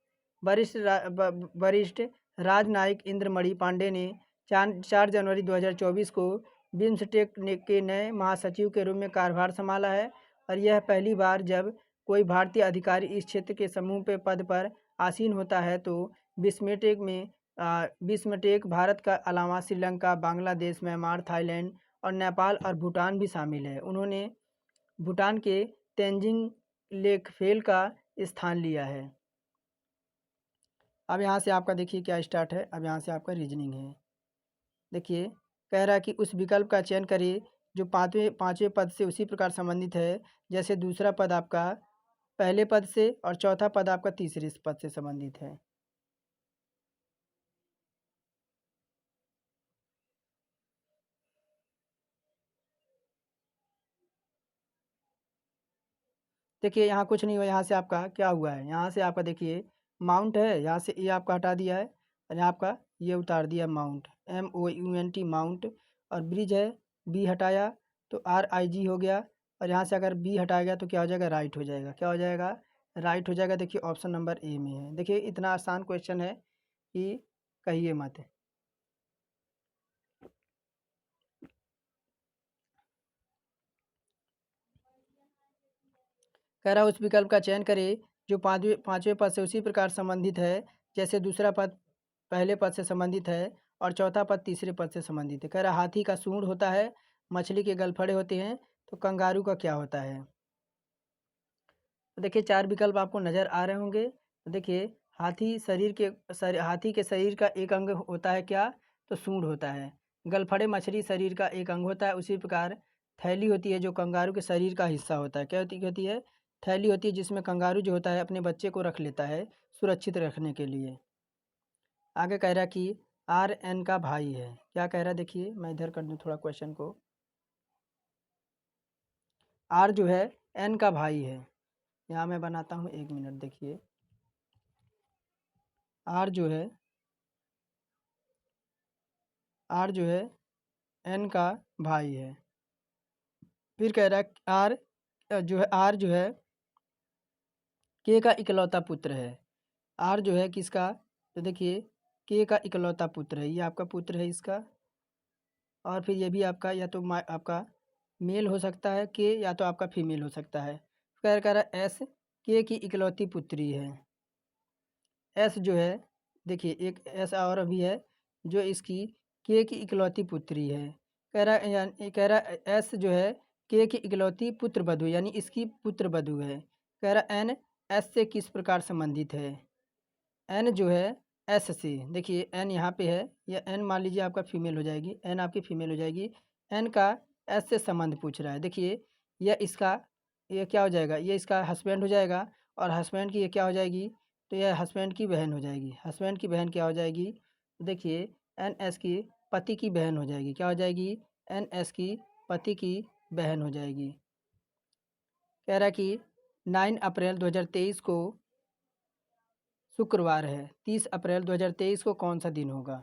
वरिष्ठ राजनयिक इंद्रमणि पांडे ने 4 जनवरी 2024 को बिम्स्टेक के नए महासचिव के रूप में कार्यभार संभाला है और यह पहली बार जब कोई भारतीय अधिकारी इस क्षेत्र के समूह पे पद पर आसीन होता है। तो बिम्स्टेक भारत का अलावा श्रीलंका, बांग्लादेश, म्यांमार, थाईलैंड और नेपाल और भूटान भी शामिल है। उन्होंने भूटान के तेंजिंग लेकफेल का स्थान लिया है। अब यहाँ से आपका देखिए क्या स्टार्ट है। अब यहाँ से आपका रीजनिंग है। देखिए कह रहा है कि उस विकल्प का चयन करिए जो पाँचवें पद से उसी प्रकार संबंधित है जैसे दूसरा पद आपका पहले पद से और चौथा पद आपका तीसरे पद से संबंधित है। देखिए यहाँ कुछ नहीं हुआ, यहाँ से आपका क्या हुआ है, यहाँ से आपका देखिए माउंट है, यहाँ से ये आपका हटा दिया है और यहाँ आपका ये उतार दिया माउंट, MOUNT माउंट। और ब्रिज है, बी हटाया तो RIG हो गया। और यहाँ से अगर बी हटाया गया तो क्या हो जाएगा, राइट हो जाएगा। क्या हो जाएगा, राइट हो जाएगा। देखिए ऑप्शन नंबर ए में है। देखिए इतना आसान क्वेश्चन है कि कहिए मत। कह रहा उस विकल्प का चयन करें जो पाँचवें पद से उसी प्रकार संबंधित है जैसे दूसरा पद पहले पद से संबंधित है और चौथा पद तीसरे पद से संबंधित है। कह रहा हाथी का सूंड होता है, मछली के गलफड़े होते हैं, तो कंगारू का क्या होता है। तो देखिए चार विकल्प आपको नज़र आ रहे होंगे। तो देखिए हाथी के शरीर का एक अंग होता है क्या, तो सूंड होता है। गलफड़े मछली शरीर का एक अंग होता है। उसी प्रकार थैली होती है जो कंगारू के शरीर का हिस्सा होता है। क्या होती है, थैली होती है जिसमें कंगारू जो होता है अपने बच्चे को रख लेता है सुरक्षित रखने के लिए। आगे कह रहा कि RN का भाई है। क्या कह रहा है, देखिए मैं इधर कर दूँ थोड़ा क्वेश्चन को। R जो है N का भाई है। यहाँ मैं बनाता हूँ, 1 मिनट देखिए। R जो है N का भाई है। फिर कह रहा है R जो है K का इकलौता पुत्र है। R जो है किसका, तो देखिए K का इकलौता पुत्र है, ये आपका पुत्र है इसका। और फिर ये भी आपका या तो आपका मेल हो सकता है K, या तो आपका फीमेल हो सकता है। कह रहा है S K की इकलौती पुत्री है। S जो है देखिए एक S और भी है जो इसकी K की इकलौती पुत्री है। कह रहा S जो है K की इकलौती पुत्र वधू यानी इसकी पुत्र वधू है। कह रहा N S से किस प्रकार संबंधित है। N जो है S से, देखिए N यहाँ पे है, या N मान लीजिए आपका फीमेल हो जाएगी, N आपकी फीमेल हो जाएगी। N का S से संबंध पूछ रहा है। देखिए ये क्या हो जाएगा, ये इसका हस्बैंड हो जाएगा। और हस्बैंड की ये क्या हो जाएगी, तो यह हस्बैंड की बहन हो जाएगी। हस्बैंड की बहन क्या हो जाएगी, तो देखिए NS की पति की बहन हो जाएगी। क्या हो जाएगी, NS की पति की बहन हो जाएगी। कह रहा है कि 9 अप्रैल 2023 को शुक्रवार है, 30 अप्रैल 2023 को कौन सा दिन होगा।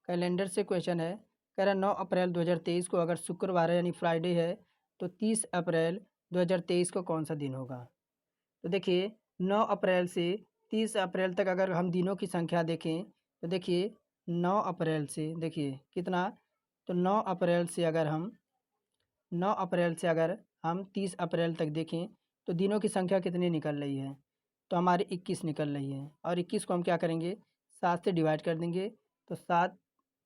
कैलेंडर से क्वेश्चन है। कह रहा 9 अप्रैल 2023 को अगर शुक्रवार है यानी फ्राइडे है, तो 30 अप्रैल 2023 को कौन सा दिन होगा। तो देखिए 9 अप्रैल से 30 अप्रैल तक अगर हम दिनों की संख्या देखें तो देखिए 9 अप्रैल से देखिए कितना, तो 9 अप्रैल से अगर हम 30 अप्रैल तक देखें तो दिनों की संख्या कितनी निकल रही है, तो हमारी 21 निकल रही है। और 21 को हम क्या करेंगे, 7 से डिवाइड कर देंगे तो 7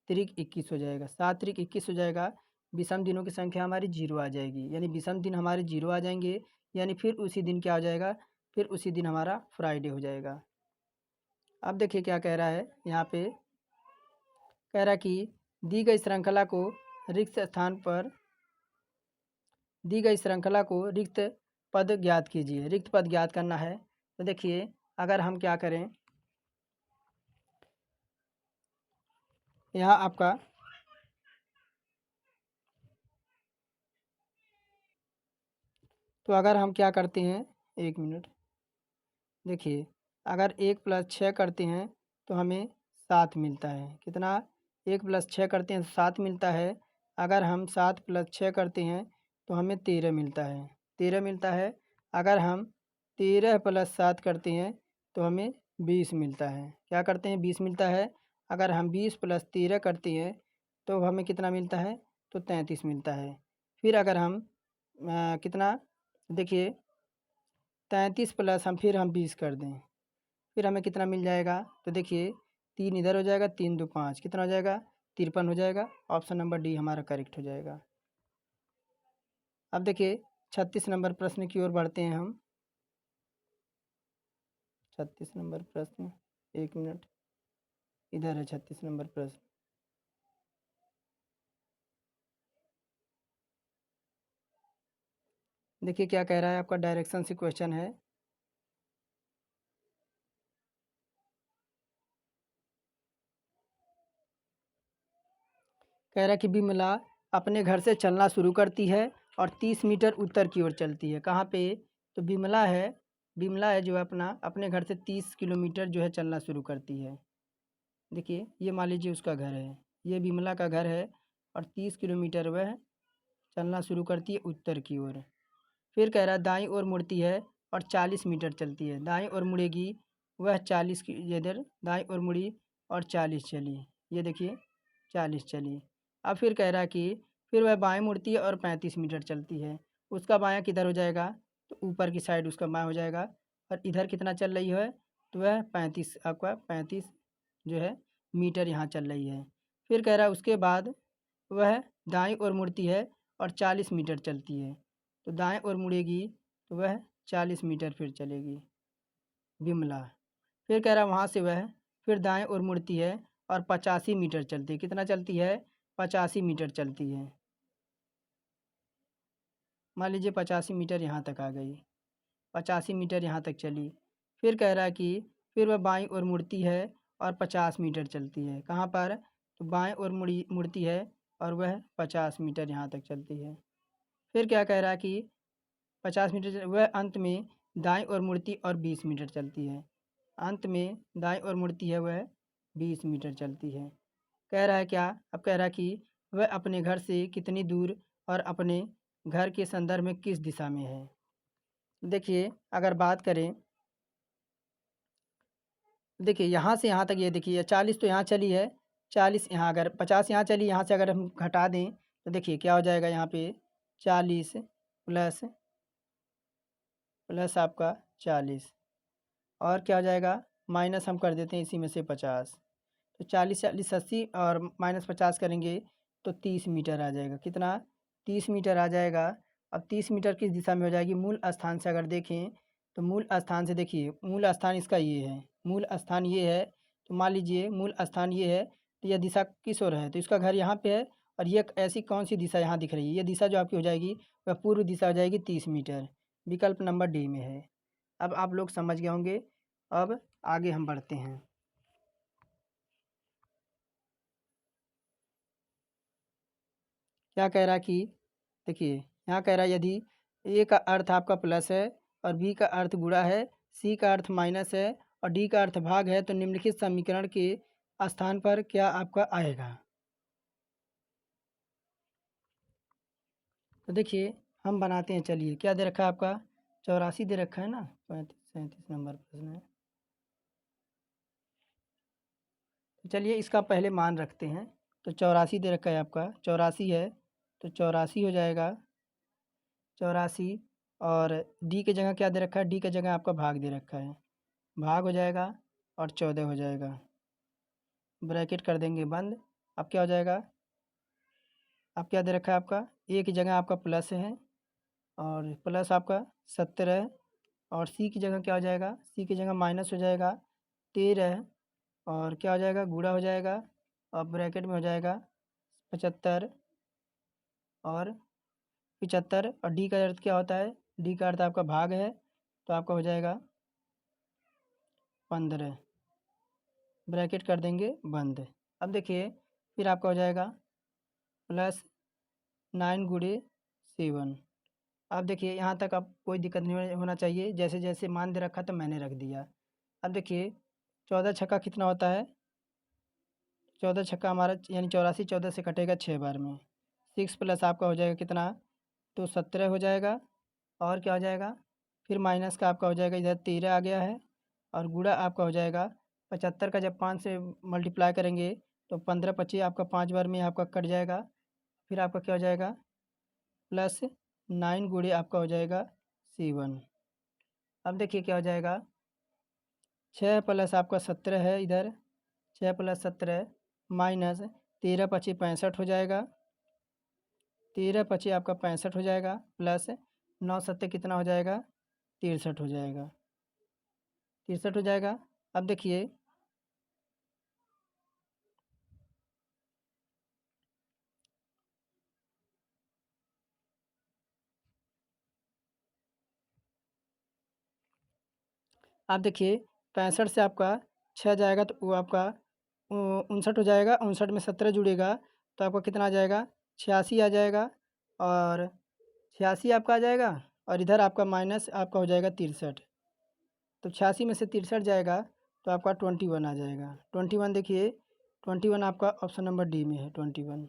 त्रिक 21 हो जाएगा। 7 त्रिक 21 हो जाएगा। विषम दिनों की संख्या हमारी 0 आ जाएगी, यानी विषम दिन हमारे 0 आ जाएंगे। यानी फिर उसी दिन क्या हो जाएगा, फिर उसी दिन हमारा फ्राइडे हो जाएगा। अब देखिए क्या कह रहा है यहाँ पे। कह रहा कि दी गई श्रृंखला को रिक्त पद ज्ञात कीजिए। रिक्त पद ज्ञात करना है। तो देखिए अगर हम क्या करें, यहाँ आपका तो अगर हम क्या करते हैं, 1 मिनट देखिए, अगर 1 + 6 करते हैं तो हमें 7 मिलता है। कितना, 1 + 6 करते हैं तो 7 मिलता है। अगर हम 7 + 6 करते हैं तो हमें 13 मिलता है। 13 मिलता है। अगर हम 13 + 7 करते हैं तो हमें 20 मिलता है। क्या करते हैं, 20 मिलता है। अगर हम 20 + 13 करते हैं तो हमें कितना मिलता है, तो 33 मिलता है। फिर अगर हम कितना देखिए 33 प्लस हम 20 कर दें, फिर हमें कितना मिल जाएगा, तो देखिए 3 इधर हो जाएगा, 3 2 5, कितना हो जाएगा, 53 हो जाएगा। ऑप्शन नंबर डी हमारा करेक्ट हो जाएगा। अब देखिए 36 नंबर प्रश्न की ओर बढ़ते हैं हम। 36 नंबर प्रश्न, 1 मिनट, इधर है 36 नंबर प्रश्न। देखिए क्या कह रहा है, आपका डायरेक्शन से क्वेश्चन है। कह रहा है कि बिमला अपने घर से चलना शुरू करती है और 30 मीटर उत्तर की ओर चलती है। कहाँ पे, तो बिमला है जो अपना अपने घर से 30 किलोमीटर जो है चलना शुरू करती है। देखिए ये मान लीजिए उसका घर है, ये बिमला का घर है और 30 किलोमीटर वह चलना शुरू करती है उत्तर की ओर। फिर कह रहा है दाईं ओर मुड़ती है और 40 मीटर चलती है। दाईं ओर मुड़ेगी वह 40 की, ये इधर दाईं ओर मुड़ी और 40 चली। ये देखिए 40 चली। अब फिर कह रहा है कि फिर वह बाएं मुड़ती है और 35 मीटर चलती है। उसका बायां किधर हो जाएगा, तो ऊपर की साइड उसका बायां हो जाएगा। और इधर कितना चल रही है, तो वह 35 आपका 35 जो है मीटर यहाँ चल रही है। फिर कह रहा है उसके बाद वह दाईं ओर मुड़ती है और 40 मीटर चलती है। तो दाएं ओर मुड़ेगी तो वह 40 मीटर फिर चलेगी बिमला। फिर कह रहा वहाँ से वह फिर दाएं ओर मुड़ती है और 85 मीटर चलती है। कितना चलती है, 85 मीटर चलती है। मान लीजिए 85 मीटर यहाँ तक आ गई, 85 मीटर यहाँ तक चली। फिर कह रहा है कि फिर वह बाईं ओर मुड़ती है और 50 मीटर चलती है। कहाँ पर, तो बाएं ओर मुड़ती है और वह 50 मीटर यहाँ तक चलती है। फिर क्या कह रहा है कि 50 मीटर वह अंत में दाईं ओर मुड़ती और 20 मीटर चलती है। अंत में दाईं ओर मुड़ती है वह 20 मीटर चलती है। कह रहा है क्या, अब कह रहा है कि वह अपने घर से कितनी दूर और अपने घर के संदर्भ में किस दिशा में है। देखिए अगर बात करें, देखिए यहाँ से यहाँ तक, ये देखिए 40 तो यहाँ चली है, 40 यहाँ, अगर 50 यहाँ चली, यहाँ से अगर हम घटा दें तो देखिए क्या हो जाएगा यहाँ पे 40 प्लस प्लस आपका 40 और क्या हो जाएगा माइनस हम कर देते हैं इसी में से 50। तो 40 40 80 और माइनस 50 करेंगे तो 30 मीटर आ जाएगा। कितना, 30 मीटर आ जाएगा। अब 30 मीटर किस दिशा में हो जाएगी, मूल स्थान से अगर देखें तो मूल स्थान से देखिए, मूल स्थान इसका ये है, मूल स्थान ये है। तो मान लीजिए मूल स्थान ये है, तो यह दिशा किस ओर है, तो इसका घर यहाँ पे है। और ये ऐसी कौन सी दिशा यहाँ दिख रही है, ये दिशा जो आपकी हो जाएगी वह पूर्व दिशा हो जाएगी 30 मीटर। विकल्प नंबर डी में है। अब आप लोग समझ गए होंगे। अब आगे हम बढ़ते हैं। क्या कह रहा कि, देखिए यहाँ कह रहा है यदि ए का अर्थ आपका प्लस है और बी का अर्थ गुणा है, सी का अर्थ माइनस है और डी का अर्थ भाग है, तो निम्नलिखित समीकरण के स्थान पर क्या आपका आएगा। तो देखिए हम बनाते हैं, चलिए क्या दे रखा है आपका 84 दे रखा है ना, 35 नंबर प्रश्न है। तो चलिए इसका पहले मान रखते हैं। तो 84 दे रखा है आपका, 84 है तो 84 हो जाएगा 84। और डी की जगह क्या दे रखा है, डी की जगह आपका भाग दे रखा है, भाग हो जाएगा और 14 हो जाएगा। ब्रैकेट कर देंगे बंद। अब क्या हो जाएगा, अब क्या दे रखा है आपका, ए की जगह आपका प्लस है और प्लस आपका 70 है। और सी की जगह क्या हो जाएगा, सी की जगह माइनस हो जाएगा 13 और क्या हो जाएगा गुणा हो जाएगा और ब्रैकेट में हो जाएगा 75 और 75। और डी का अर्थ क्या होता है, डी का अर्थ आपका भाग है, तो आपका हो जाएगा 15। ब्रैकेट कर देंगे बंद। अब देखिए फिर आपका हो जाएगा प्लस 9 गुणे 7। अब देखिए यहाँ तक अब कोई दिक्कत नहीं होना चाहिए, जैसे जैसे मान दे रखा तो मैंने रख दिया। अब देखिए 14 छक्का कितना होता है, 14 छक्का हमारा यानी 84 14 से कटेगा 6 बार में। 6 प्लस आपका हो जाएगा कितना, तो 17 हो जाएगा। और क्या हो जाएगा, फिर माइनस का आपका हो जाएगा इधर 13 आ गया है और गुणा आपका हो जाएगा 75 का जब 5 से मल्टीप्लाई करेंगे तो 15 25 आपका 5 बार में आपका कट जाएगा। फिर आपका क्या हो जाएगा प्लस 9 गुणे आपका हो जाएगा 7। अब देखिए क्या हो जाएगा 6 प्लस आपका 17 है इधर, 6 प्लस 17 माइनस 13 25 65 हो जाएगा, 13 25 आपका 65 हो जाएगा प्लस 9 सत्ते कितना हो जाएगा 63 हो जाएगा, 63 हो जाएगा। अब देखिए आप देखिए 65 से आपका 6 जाएगा तो वो आपका 59 हो जाएगा, 59 में 17 जुड़ेगा तो आपका कितना आ जाएगा 86 आ जाएगा। और 86 आपका आ जाएगा और इधर आपका माइनस आपका हो जाएगा 63। तो 86 में से 63 जाएगा तो आपका 21 आ जाएगा। 21 देखिए, 21 आपका ऑप्शन नंबर डी में है 21।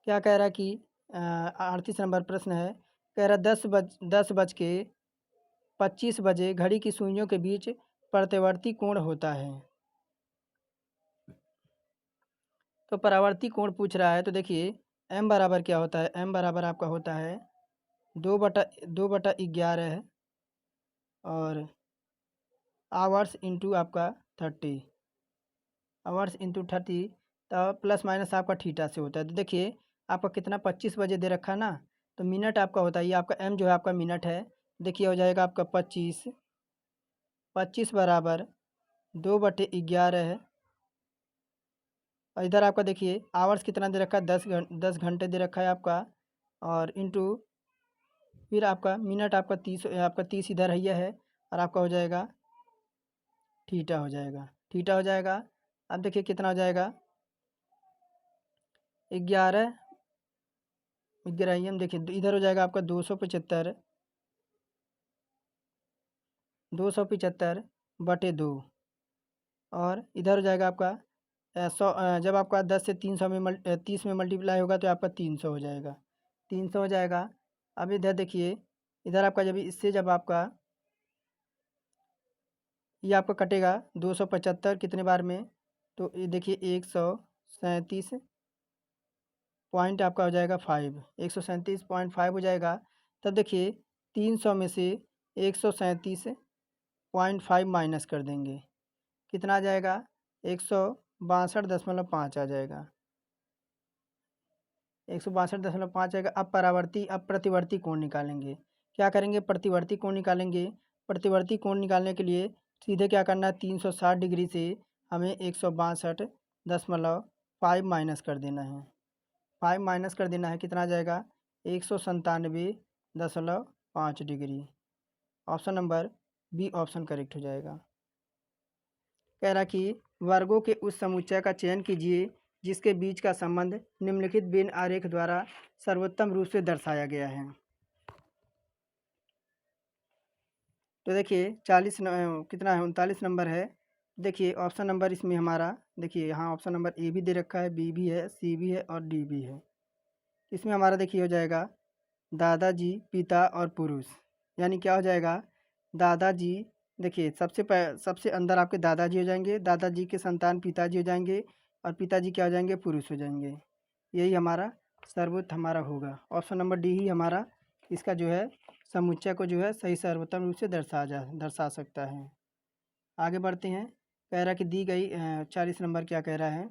क्या कह रहा है कि 38 नंबर प्रश्न है, कह रहा 10 बज के 25 बजे घड़ी की सुइयों के बीच प्रत्यावर्ती कोण होता है। तो परावर्ती कोण पूछ रहा है, तो देखिए m बराबर क्या होता है, m बराबर आपका होता है 2/11 और आवर्स इंटू आपका 30, आवर्स इंटू 30, तो प्लस माइनस आपका थीटा से होता है। तो देखिए आपका कितना 25 बजे दे रखा है ना, तो मिनट आपका होता है, ये आपका m जो है आपका मिनट है। देखिए हो जाएगा आपका 25 बराबर 2/11 और इधर आपका देखिए आवर्स कितना दे रखा है, 10 घंटे दे रखा है आपका, और इंटू फिर आपका मिनट आपका 30 इधर है और आपका हो जाएगा थीटा हो जाएगा, थीटा हो जाएगा। अब देखिए कितना हो जाएगा 11 11 देखिए इधर हो जाएगा आपका 275/2 और इधर हो जाएगा आपका 100। जब आपका 10 से 300 में 30 में मल्टीप्लाई होगा तो आपका 300 हो जाएगा, 300 हो जाएगा। अब इधर देखिए, इधर आपका जब इससे जब आपका ये आपका कटेगा 275 कितने बार में, तो ये देखिए 137 पॉइंट आपका हो जाएगा 5, 137.5 हो जाएगा। तब देखिए 300 में से 137.5 माइनस कर देंगे, कितना आ जाएगा 162.5 आ जाएगा, 162.5 आएगा। अब प्रतिवर्ती कोण निकालेंगे। क्या करेंगे, प्रतिवर्ती कोण निकालेंगे। प्रतिवर्ती कोण निकालने के लिए सीधे क्या करना है, 360 डिग्री से हमें 162.5 माइनस कर देना है, 5 माइनस कर देना है, कितना आ जाएगा 197.5 degree. Option number B option correct हो जाएगा। कह रहा कि वर्गों के उस समुच्चय का चयन कीजिए जिसके बीच का संबंध निम्नलिखित वेन आरेख द्वारा सर्वोत्तम रूप से दर्शाया गया है। तो देखिए कितना है 39 नंबर है। देखिए ऑप्शन नंबर इसमें हमारा, देखिए यहाँ ऑप्शन नंबर ए भी दे रखा है, बी भी है, सी भी है और डी भी है। इसमें हमारा देखिए हो जाएगा दादाजी, पिता और पुरुष, यानी क्या हो जाएगा दादाजी। देखिए सबसे अंदर आपके दादाजी हो जाएंगे, दादाजी के संतान पिताजी हो जाएंगे और पिताजी क्या हो जाएंगे, पुरुष हो जाएंगे। यही हमारा सर्वोत्त हमारा होगा। ऑप्शन नंबर डी ही हमारा इसका जो है समुच्चय को जो है सही सर्वोत्तम रूप से दर्शा सकता है। आगे बढ़ते हैं। कह रहा है कि दी गई 40 नंबर क्या कह रहा है,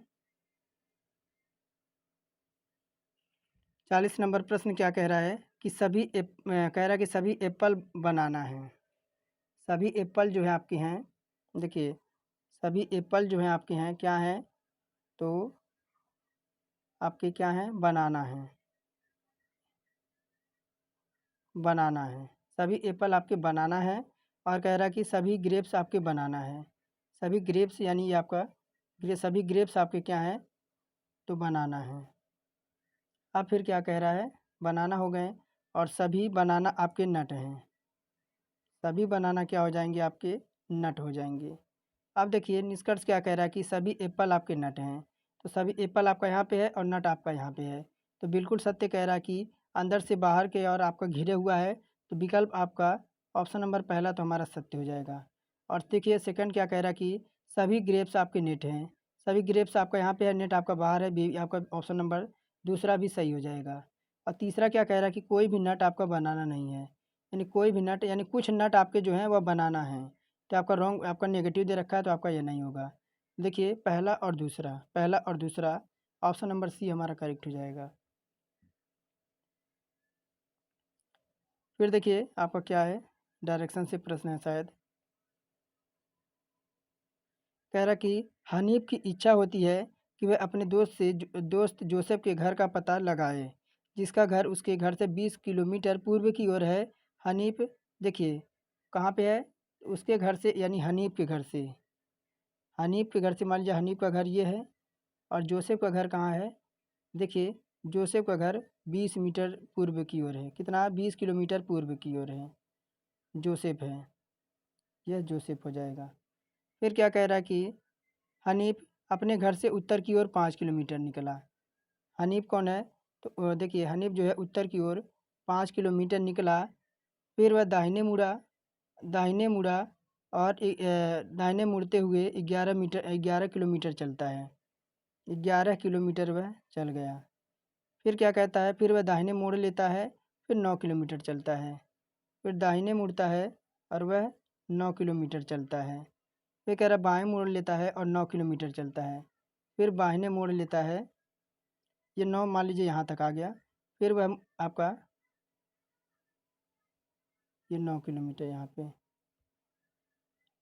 40 नंबर प्रश्न क्या कह रहा है कि कह रहा है कि सभी एप्पल बनाना है। सभी एप्पल जो है आपके हैं, देखिए सभी एप्पल जो हैं आपके हैं क्या हैं, तो आपके क्या हैं, बनाना है, बनाना है। सभी एप्पल आपके बनाना है और कह रहा है कि सभी ग्रेप्स आपके बनाना है। सभी ग्रेप्स यानी ये आपका सभी ग्रेप्स आपके क्या हैं, तो बनाना है। अब फिर क्या कह रहा है, बनाना हो गए और सभी बनाना आपके नट हैं। सभी बनाना क्या हो जाएंगे, आपके नट हो जाएंगे। अब देखिए निष्कर्ष क्या कह रहा है कि सभी एप्पल आपके नट हैं। तो सभी एप्पल आपका यहाँ पे है और नट आपका यहाँ पे है, तो बिल्कुल सत्य कह रहा है कि अंदर से बाहर के और आपका घिरे हुआ है। तो विकल्प आपका ऑप्शन नंबर पहला तो हमारा सत्य हो जाएगा। और देखिए सेकंड क्या कह रहा है कि सभी ग्रेप्स आपके नेट हैं। सभी ग्रेप्स आपका यहाँ पे है, नेट आपका बाहर है, बी आपका ऑप्शन नंबर दूसरा भी सही हो जाएगा। और तीसरा क्या कह रहा है कि कोई भी नट आपका बनाना नहीं है, यानी कोई भी नट यानी कुछ नट आपके जो हैं वह बनाना है। तो आपका रॉन्ग, आपका नेगेटिव दे रखा है, तो आपका ये नहीं होगा। देखिए पहला और दूसरा ऑप्शन नंबर सी हमारा करेक्ट हो जाएगा। फिर देखिए आपका क्या है, डायरेक्शन से प्रश्न है शायद। कह रहा कि हनीफ की इच्छा होती है कि वह अपने दोस्त जोसेफ के घर का पता लगाए, जिसका घर उसके घर से 20 किलोमीटर पूर्व की ओर है। हनीफ देखिए कहाँ पे है, उसके घर से यानी हनीफ के घर से, हनीफ के घर से मान लीजिए हनीफ का घर ये है और जोसेफ का घर कहाँ है। देखिए जोसेफ का घर 20 मीटर पूर्व की ओर है। कितना? 20 किलोमीटर पूर्व की ओर है। जोसेफ है, यह जोसेफ हो जाएगा। फिर क्या कह रहा है कि हनीफ अपने घर से उत्तर की ओर 5 किलोमीटर निकला। हनीफ कौन है? तो देखिए हनीफ जो है उत्तर की ओर 5 किलोमीटर निकला। फिर वह दाहिने मुड़ा और दाहिने मुड़ते हुए 11 किलोमीटर चलता है। 11 किलोमीटर वह चल गया। फिर क्या कहता है? फिर वह दाहिने मोड़ लेता है, फिर 9 किलोमीटर चलता है। फिर दाहिने मुड़ता है और वह 9 किलोमीटर चलता है। फिर कह रहा बाएं मोड़ लेता है और 9 किलोमीटर चलता है। फिर बाहिने मोड़ लेता है, ये 9 मान लीजिए यहाँ तक आ गया। फिर वह आपका ये 9 किलोमीटर यहाँ पे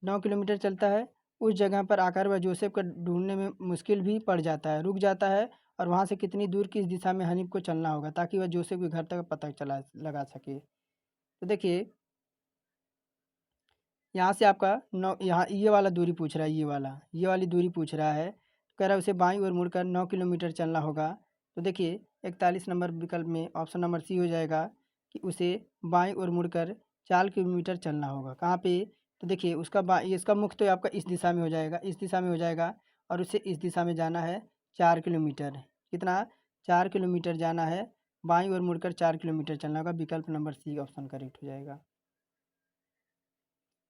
9 किलोमीटर चलता है। उस जगह पर आकर वह जोसेफ को ढूंढने में मुश्किल भी पड़ जाता है, रुक जाता है और वहाँ से कितनी दूर किस दिशा में हनीफ को चलना होगा ताकि वह जोसेफ के घर तक पता लगा सके। तो देखिए यहाँ से आपका नौ यहाँ ये वाला दूरी पूछ रहा है, ये वाली दूरी पूछ रहा है। कह रहा है उसे बाईं ओर मुड़कर 9 किलोमीटर चलना होगा। तो देखिए 41 नंबर विकल्प में ऑप्शन नंबर सी हो जाएगा कि उसे बाईं ओर मुड़कर 4 किलोमीटर चलना होगा। कहाँ पे? तो देखिए इसका मुख तो आपका इस दिशा में हो जाएगा, इस दिशा में हो जाएगा और उसे इस दिशा में जाना है 4 किलोमीटर। कितना? 4 किलोमीटर जाना है, बाईं ओर मुड़कर 4 किलोमीटर चलना होगा। विकल्प नंबर सी ऑप्शन करेक्ट हो जाएगा।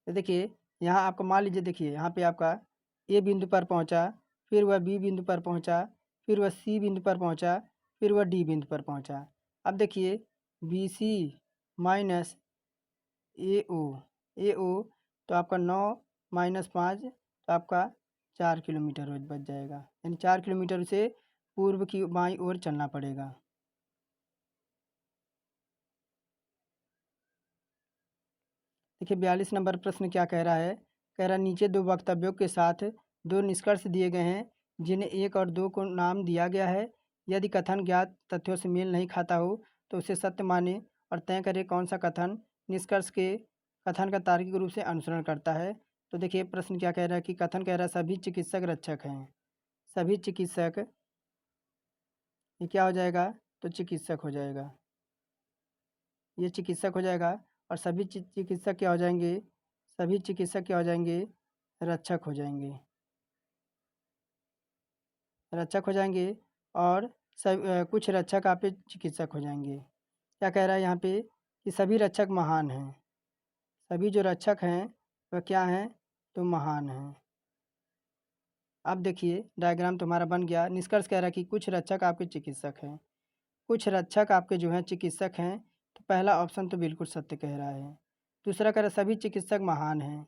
तो देखिए यहाँ आपका मान लीजिए, देखिए यहाँ पे आपका ए बिंदु पर पहुँचा, फिर वह बी बिंदु पर पहुँचा, फिर वह सी बिंदु पर पहुँचा, फिर वह डी बिंदु पर पहुँचा। अब देखिए बी सी माइनस ए ओ तो आपका 9 माइनस 5 तो आपका 4 किलोमीटर रोज बच जाएगा। यानी 4 किलोमीटर उसे पूर्व की बाईं ओर चलना पड़ेगा। देखिए 42 नंबर प्रश्न क्या कह रहा है? कह रहा है नीचे दो वक्तव्यों के साथ दो निष्कर्ष दिए गए हैं जिन्हें 1 और 2 को नाम दिया गया है। यदि कथन ज्ञात तथ्यों से मेल नहीं खाता हो तो उसे सत्य माने और तय करें कौन सा कथन निष्कर्ष के कथन का तार्किक रूप से अनुसरण करता है। तो देखिए प्रश्न क्या कह रहा है कि कथन कह रहा है सभी चिकित्सक रक्षक हैं। सभी चिकित्सक, ये क्या हो जाएगा? तो चिकित्सक हो जाएगा, ये चिकित्सक हो जाएगा। और सभी चिकित्सक क्या हो जाएंगे? सभी चिकित्सक क्या हो जाएंगे? रक्षक हो जाएंगे, रक्षक हो जाएंगे। और कुछ रक्षक आप पे चिकित्सक हो जाएंगे। क्या कह रहा है यहाँ पे कि सभी रक्षक महान हैं। सभी जो रक्षक हैं वह क्या हैं? तो महान हैं। अब देखिए डायग्राम तुम्हारा बन गया। निष्कर्ष कह रहा है कि कुछ रक्षक आपके चिकित्सक हैं, कुछ रक्षक आपके जो हैं चिकित्सक हैं। तो पहला ऑप्शन तो बिल्कुल सत्य कह रहा है। दूसरा कह रहा है सभी चिकित्सक महान हैं।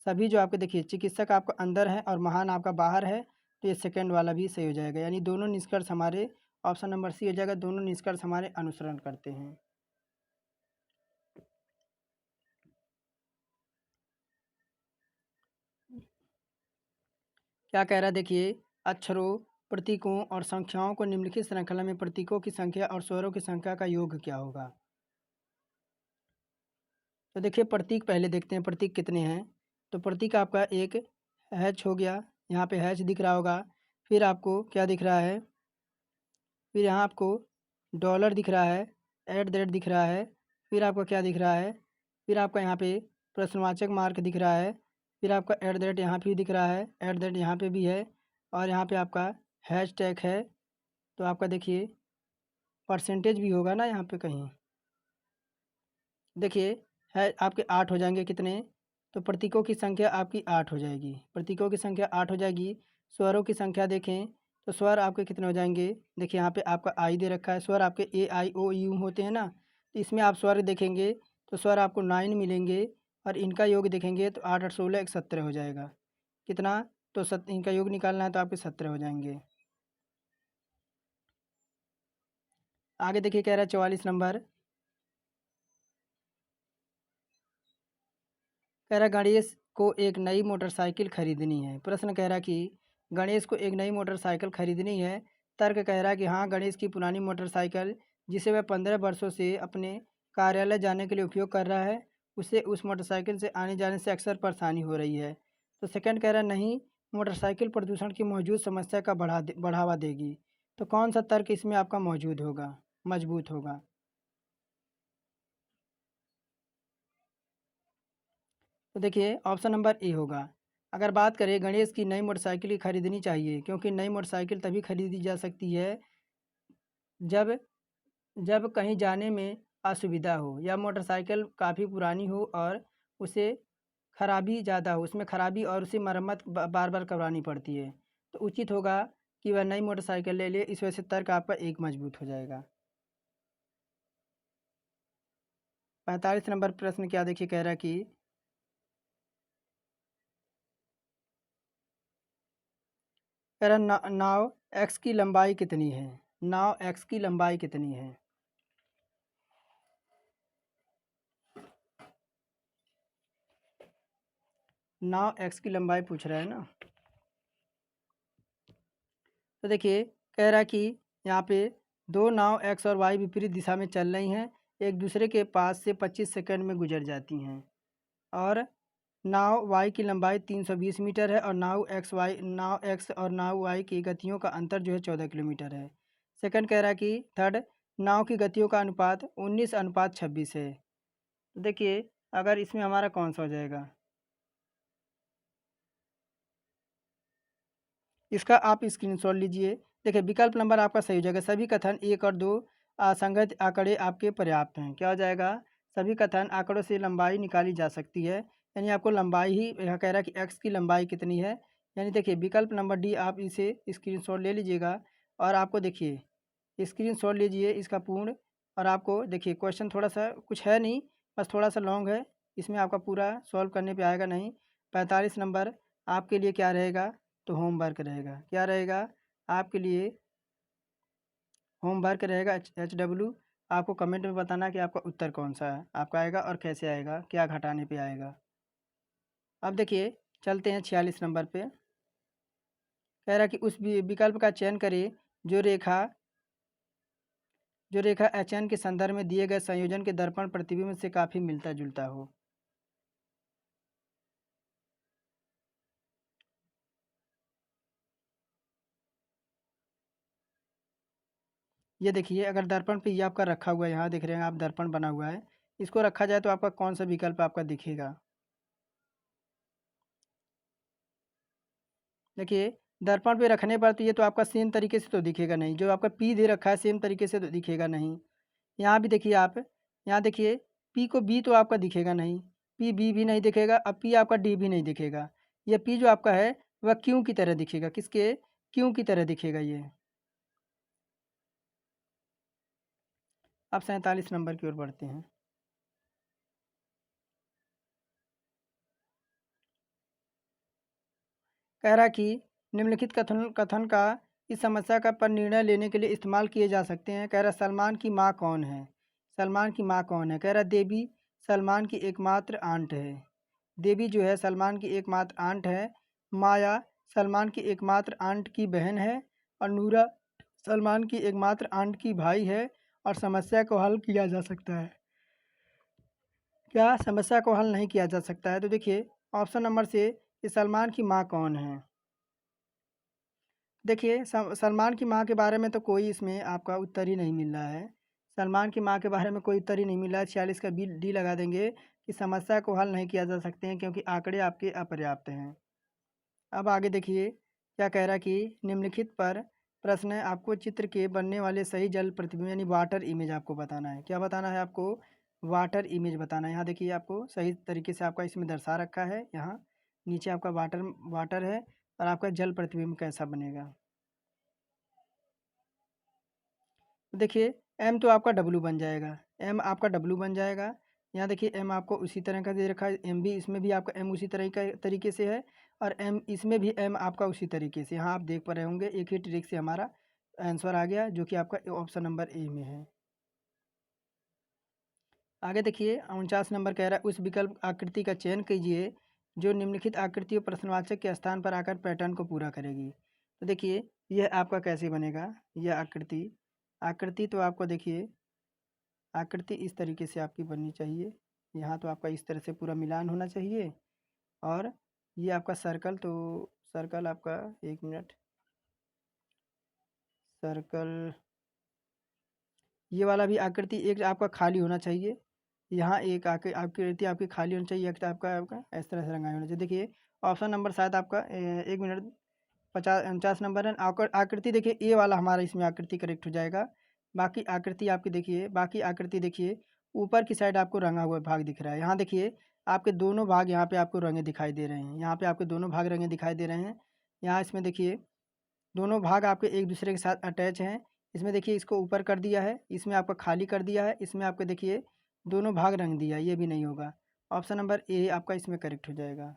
सभी जो आपके देखिए चिकित्सक आपका अंदर है और महान आपका बाहर है, तो ये सेकंड वाला भी सही हो जाएगा। यानी दोनों निष्कर्ष हमारे ऑप्शन नंबर सी हो जाएगा। दोनों निष्कर्ष हमारे अनुसरण करते हैं। क्या कह रहा है? देखिए अक्षरों, प्रतीकों और संख्याओं को निम्नलिखित श्रृंखला में प्रतीकों की संख्या और स्वरों की संख्या का योग क्या होगा? तो देखिए प्रतीक पहले देखते हैं, प्रतीक कितने हैं। तो प्रतीक आपका एक हैच हो गया, यहाँ पे हैच दिख रहा होगा। फिर आपको क्या दिख रहा है? फिर यहाँ आपको डॉलर दिख रहा है, एट द रेट दिख रहा है। फिर आपका क्या दिख रहा है? फिर आपका यहाँ पे प्रश्नवाचक मार्क दिख रहा है। फिर आपका एट द रेट यहाँ पे भी दिख रहा है, एट द रेट यहाँ पे भी है। और यहाँ पे आपका हैश टैग है। तो आपका देखिए परसेंटेज भी होगा ना यहाँ पे कहीं। देखिए है आपके 8 हो जाएंगे कितने? तो प्रतीकों की संख्या आपकी 8 हो जाएगी, प्रतीकों की संख्या 8 हो जाएगी। स्वरों की संख्या देखें तो स्वर आपके कितने हो जाएंगे? देखिए यहाँ पे आपका आई दे रखा है। स्वर आपके ए आई ओ यू होते हैं ना, तो इसमें आप स्वर देखेंगे तो स्वर आपको 9 मिलेंगे। और इनका योग देखेंगे तो 8 8 16 17 हो जाएगा। कितना? तो इनका योग निकालना है तो आपके 17 हो जाएंगे। आगे देखिए कह रहा है 44 नंबर। कह रहा गणेश को एक नई मोटरसाइकिल खरीदनी है। प्रश्न कह रहा कि गणेश को एक नई मोटरसाइकिल खरीदनी है। तर्क कह रहा है कि हाँ गणेश की पुरानी मोटरसाइकिल जिसे वह 15 वर्षों से अपने कार्यालय जाने के लिए उपयोग कर रहा है, उसे उस मोटरसाइकिल से आने जाने से अक्सर परेशानी हो रही है। तो सेकंड कह रहा नहीं, मोटरसाइकिल प्रदूषण की मौजूद समस्या का बढ़ावा देगी। तो कौन सा तर्क इसमें आपका मौजूद होगा? मजबूत होगा। तो देखिए ऑप्शन नंबर ए होगा। अगर बात करें गणेश की नई मोटरसाइकिल खरीदनी चाहिए, क्योंकि नई मोटरसाइकिल तभी खरीदी जा सकती है जब जब कहीं जाने में असुविधा हो, या मोटरसाइकिल काफ़ी पुरानी हो और उसे खराबी ज़्यादा हो, उसमें खराबी और उसे मरम्मत बार बार करवानी पड़ती है। तो उचित होगा कि वह नई मोटरसाइकिल ले ले। इस वजह से तर्क आपका एक मजबूत हो जाएगा। 45 नंबर प्रश्न क्या देखिए कह रहा है कि कह रहा नाव एक्स की लंबाई कितनी है। नाव एक्स की लंबाई कितनी है। नाव एक्स की लंबाई पूछ रहा है ना। तो देखिए कह रहा है कि यहाँ पे दो नाव एक्स और वाई विपरीत दिशा में चल रही हैं, एक दूसरे के पास से 25 सेकंड में गुजर जाती हैं, और नाव वाई की लंबाई 320 मीटर है, और नाव एक्स और नाव वाई की गतियों का अंतर जो है 14 किलोमीटर है। सेकंड कह रहा है कि थर्ड, नाव की गतियों का अनुपात 19:26 है। तो देखिए अगर इसमें हमारा कौन सा हो जाएगा, इसका आप स्क्रीनशॉट लीजिए। देखिए विकल्प नंबर आपका सही हो जाएगा। सभी कथन एक और दो असंगत आंकड़े आपके पर्याप्त हैं। क्या हो जाएगा, सभी कथन आंकड़ों से लंबाई निकाली जा सकती है, यानी आपको लंबाई ही यहाँ कह रहा है कि एक्स की लंबाई कितनी है। यानी देखिए विकल्प नंबर डी आप इसे स्क्रीनशॉट ले लीजिएगा, और आपको देखिए स्क्रीनशॉट लीजिए इसका पूर्ण। और आपको देखिए क्वेश्चन थोड़ा सा कुछ है नहीं, बस थोड़ा सा लॉन्ग है, इसमें आपका पूरा सॉल्व करने पे आएगा नहीं। 45 नंबर आपके लिए क्या रहेगा, तो होमवर्क रहेगा। क्या रहेगा आपके लिए, होमवर्क रहेगा। HW आपको कमेंट में बताना कि आपका उत्तर कौन सा है, आपका आएगा और कैसे आएगा, क्या घटाने पे आएगा। अब देखिए चलते हैं 46 नंबर पे। कह रहा कि उस विकल्प का चयन करें जो रेखा एच एन के संदर्भ में दिए गए संयोजन के दर्पण प्रतिबिंब से काफ़ी मिलता जुलता हो। ये देखिए अगर दर्पण पे ये आपका रखा हुआ है, यहाँ देख रहे हैं आप दर्पण बना हुआ है, इसको रखा जाए तो आपका कौन सा विकल्प आपका दिखेगा। देखिए दर्पण पे रखने पर तो ये तो आपका सेम तरीके से तो दिखेगा नहीं, जो आपका पी दे रखा है सेम तरीके से तो दिखेगा नहीं। यहाँ भी देखिए आप, यहाँ देखिए पी को बी तो आपका दिखेगा नहीं, पी बी भी नहीं दिखेगा, अब पी आपका डी भी नहीं दिखेगा। ये पी जो आपका है वह क्यों की तरह दिखेगा, किसके, क्यों की तरह दिखेगा ये। अब 47 नंबर की ओर बढ़ते हैं। कह रहा कि निम्नलिखित कथन कथन का इस समस्या का पर निर्णय लेने के लिए इस्तेमाल किए जा सकते हैं। कह रहा सलमान की माँ कौन है। सलमान की माँ कौन है, कह रहा देवी सलमान की एकमात्र आंट है। देवी जो है सलमान की एकमात्र आंट है। माया सलमान की एकमात्र आंट की बहन है। और नूरा सलमान की एकमात्र आंट की भाई है। और समस्या को हल किया जा सकता है। क्या समस्या को हल नहीं किया जा सकता है, तो देखिए ऑप्शन नंबर से कि सलमान की माँ कौन है। देखिए सलमान की माँ के बारे में तो कोई इसमें आपका उत्तर ही नहीं मिल रहा है। सलमान की माँ के बारे में कोई उत्तर ही नहीं मिल रहा है। 46 का बी डी लगा देंगे कि समस्या को हल नहीं किया जा सकते हैं, क्योंकि आंकड़े आपके अपर्याप्त हैं। अब आगे देखिए क्या कह रहा है कि निम्नलिखित पर प्रश्न है, आपको चित्र के बनने वाले सही जल प्रतिबिंब यानी वाटर इमेज आपको बताना है। क्या बताना है आपको, वाटर इमेज बताना है। यहाँ देखिए आपको सही तरीके से आपका इसमें दर्शा रखा है। यहाँ नीचे आपका वाटर वाटर है, और आपका जल प्रतिबिंब कैसा बनेगा। देखिए एम तो आपका डब्लू बन जाएगा, एम आपका डब्लू बन जाएगा। यहाँ देखिए एम आपको उसी तरह का दे रखा है, एम भी इसमें भी आपका एम उसी तरह का तरीके से है, और एम इसमें भी एम आपका उसी तरीके से। यहाँ आप देख पा रहे होंगे एक ही ट्रिक से हमारा आंसर आ गया, जो कि आपका ऑप्शन नंबर ए में है। आगे देखिए 49 नंबर कह रहा है उस विकल्प आकृति का चयन कीजिए जो निम्नलिखित आकृति और प्रश्नवाचक के स्थान पर आकर पैटर्न को पूरा करेगी। तो देखिए यह आपका कैसे बनेगा, यह आकृति आकृति तो आपको देखिए आकृति इस तरीके से आपकी बननी चाहिए। यहाँ तो आपका इस तरह से पूरा मिलान होना चाहिए। और ये आपका सर्कल, तो सर्कल आपका, एक मिनट, सर्कल ये वाला भी आकृति एक आपका खाली होना चाहिए। यहाँ एक आकृति आपकी खाली होनी चाहिए, एक आपका आपका इस तरह से रंगाई होना चाहिए। देखिए ऑप्शन नंबर शायद आपका 1 मिनट 49 नंबर है। आकृति देखिए ए वाला हमारा इसमें आकृति करेक्ट हो जाएगा। बाकी आकृति आपकी देखिए, बाकी आकृति देखिए ऊपर की साइड आपको रंगा हुआ भाग दिख रहा है। यहाँ देखिए आपके दोनों भाग यहाँ पे आपको रंगे दिखाई दे रहे हैं। यहाँ पे आपके दोनों भाग रंगे दिखाई दे रहे हैं। यहाँ इसमें देखिए दोनों भाग आपके एक दूसरे के साथ अटैच हैं। इसमें देखिए इसको ऊपर कर दिया है, इसमें आपका खाली कर दिया है, इसमें आपके देखिए दोनों भाग रंग दिया, ये भी नहीं होगा। ऑप्शन नंबर ए आपका इसमें करेक्ट हो जाएगा।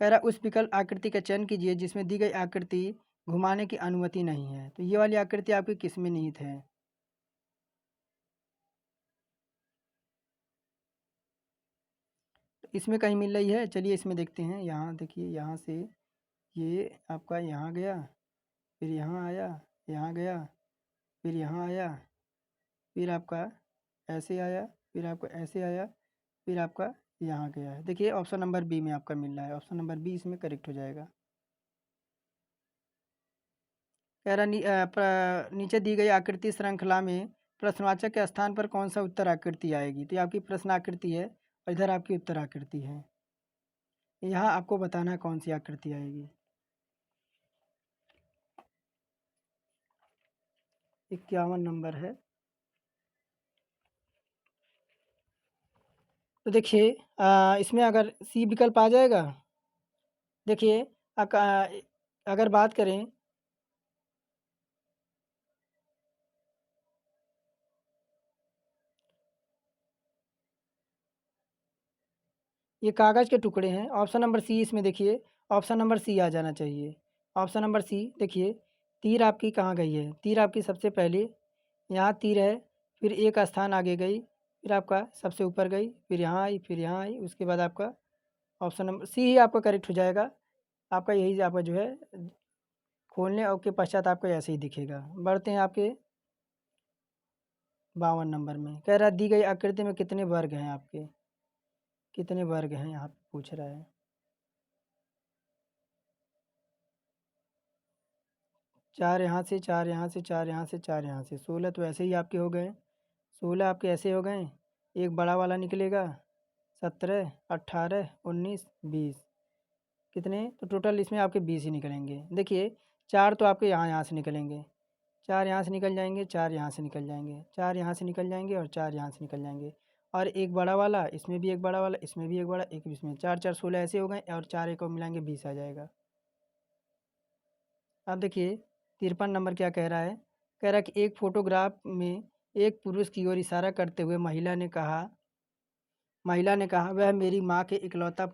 कह रहा उस विकल्प आकृति का चयन कीजिए जिसमें दी गई आकृति घुमाने की अनुमति नहीं है। तो ये वाली आकृति आपकी किस में निहित है? तो इसमें कहीं मिल रही है, चलिए इसमें देखते हैं। यहाँ देखिए, यहाँ से ये आपका यहाँ गया, फिर यहाँ आया, यहाँ गया, फिर यहाँ आया, फिर आपका ऐसे आया, फिर आपका ऐसे आया, फिर आपका यहाँ गया है। देखिए ऑप्शन नंबर बी में आपका मिल रहा है, ऑप्शन नंबर बी इसमें करेक्ट हो जाएगा। कह रहा नीचे दी गई आकृति श्रृंखला में प्रश्नवाचक के स्थान पर कौन सा उत्तर आकृति आएगी? तो ये आपकी प्रश्न आकृति है और इधर आपकी उत्तर आकृति है। यहाँ आपको बताना है कौन सी आकृति आएगी। 51 नंबर है। तो देखिए इसमें अगर सी विकल्प आ जाएगा। देखिए अगर बात करें ये कागज़ के टुकड़े हैं। ऑप्शन नंबर सी इसमें देखिए, ऑप्शन नंबर सी आ जाना चाहिए। ऑप्शन नंबर सी देखिए, तीर आपकी कहाँ गई है? तीर आपकी सबसे पहले यहाँ तीर है, फिर एक स्थान आगे गई, फिर आपका सबसे ऊपर गई, फिर यहाँ आई, फिर यहाँ आई, उसके बाद आपका ऑप्शन नंबर सी ही आपका करेक्ट हो जाएगा। आपका यही आपका जो है खोलने और के पश्चात आपको ऐसे ही दिखेगा। बढ़ते हैं आपके 52 नंबर में। कह रहा है दी गई आकृति में कितने वर्ग हैं आपके? कितने वर्ग हैं यहाँ पे पूछ रहा है। चार यहाँ से, चार यहाँ से, चार यहाँ से, चार यहाँ से, 16 तो ऐसे ही आपके हो गए। 16 आपके ऐसे हो गए। एक बड़ा वाला निकलेगा 17, 18, 19, 20। कितने? तो टोटल इसमें आपके 20 ही निकलेंगे। देखिए चार तो आपके यहाँ यहाँ से निकलेंगे, चार यहाँ से निकल जाएंगे, चार यहाँ से निकल जाएंगे, चार यहाँ से निकल जाएंगे और चार यहाँ से निकल जाएंगे। और एक बड़ा वाला, इसमें भी एक बड़ा वाला, इसमें भी एक बड़ा, एक इसमें, चार चार 16 ऐसे हो गए और चार एक को मिलाएंगे 20 आ जाएगा। अब देखिए 53 नंबर क्या कह रहा है। कह रहा है कि एक फोटोग्राफ में एक पुरुष की ओर इशारा करते हुए महिला ने कहा वह मेरी माँ के इकलौता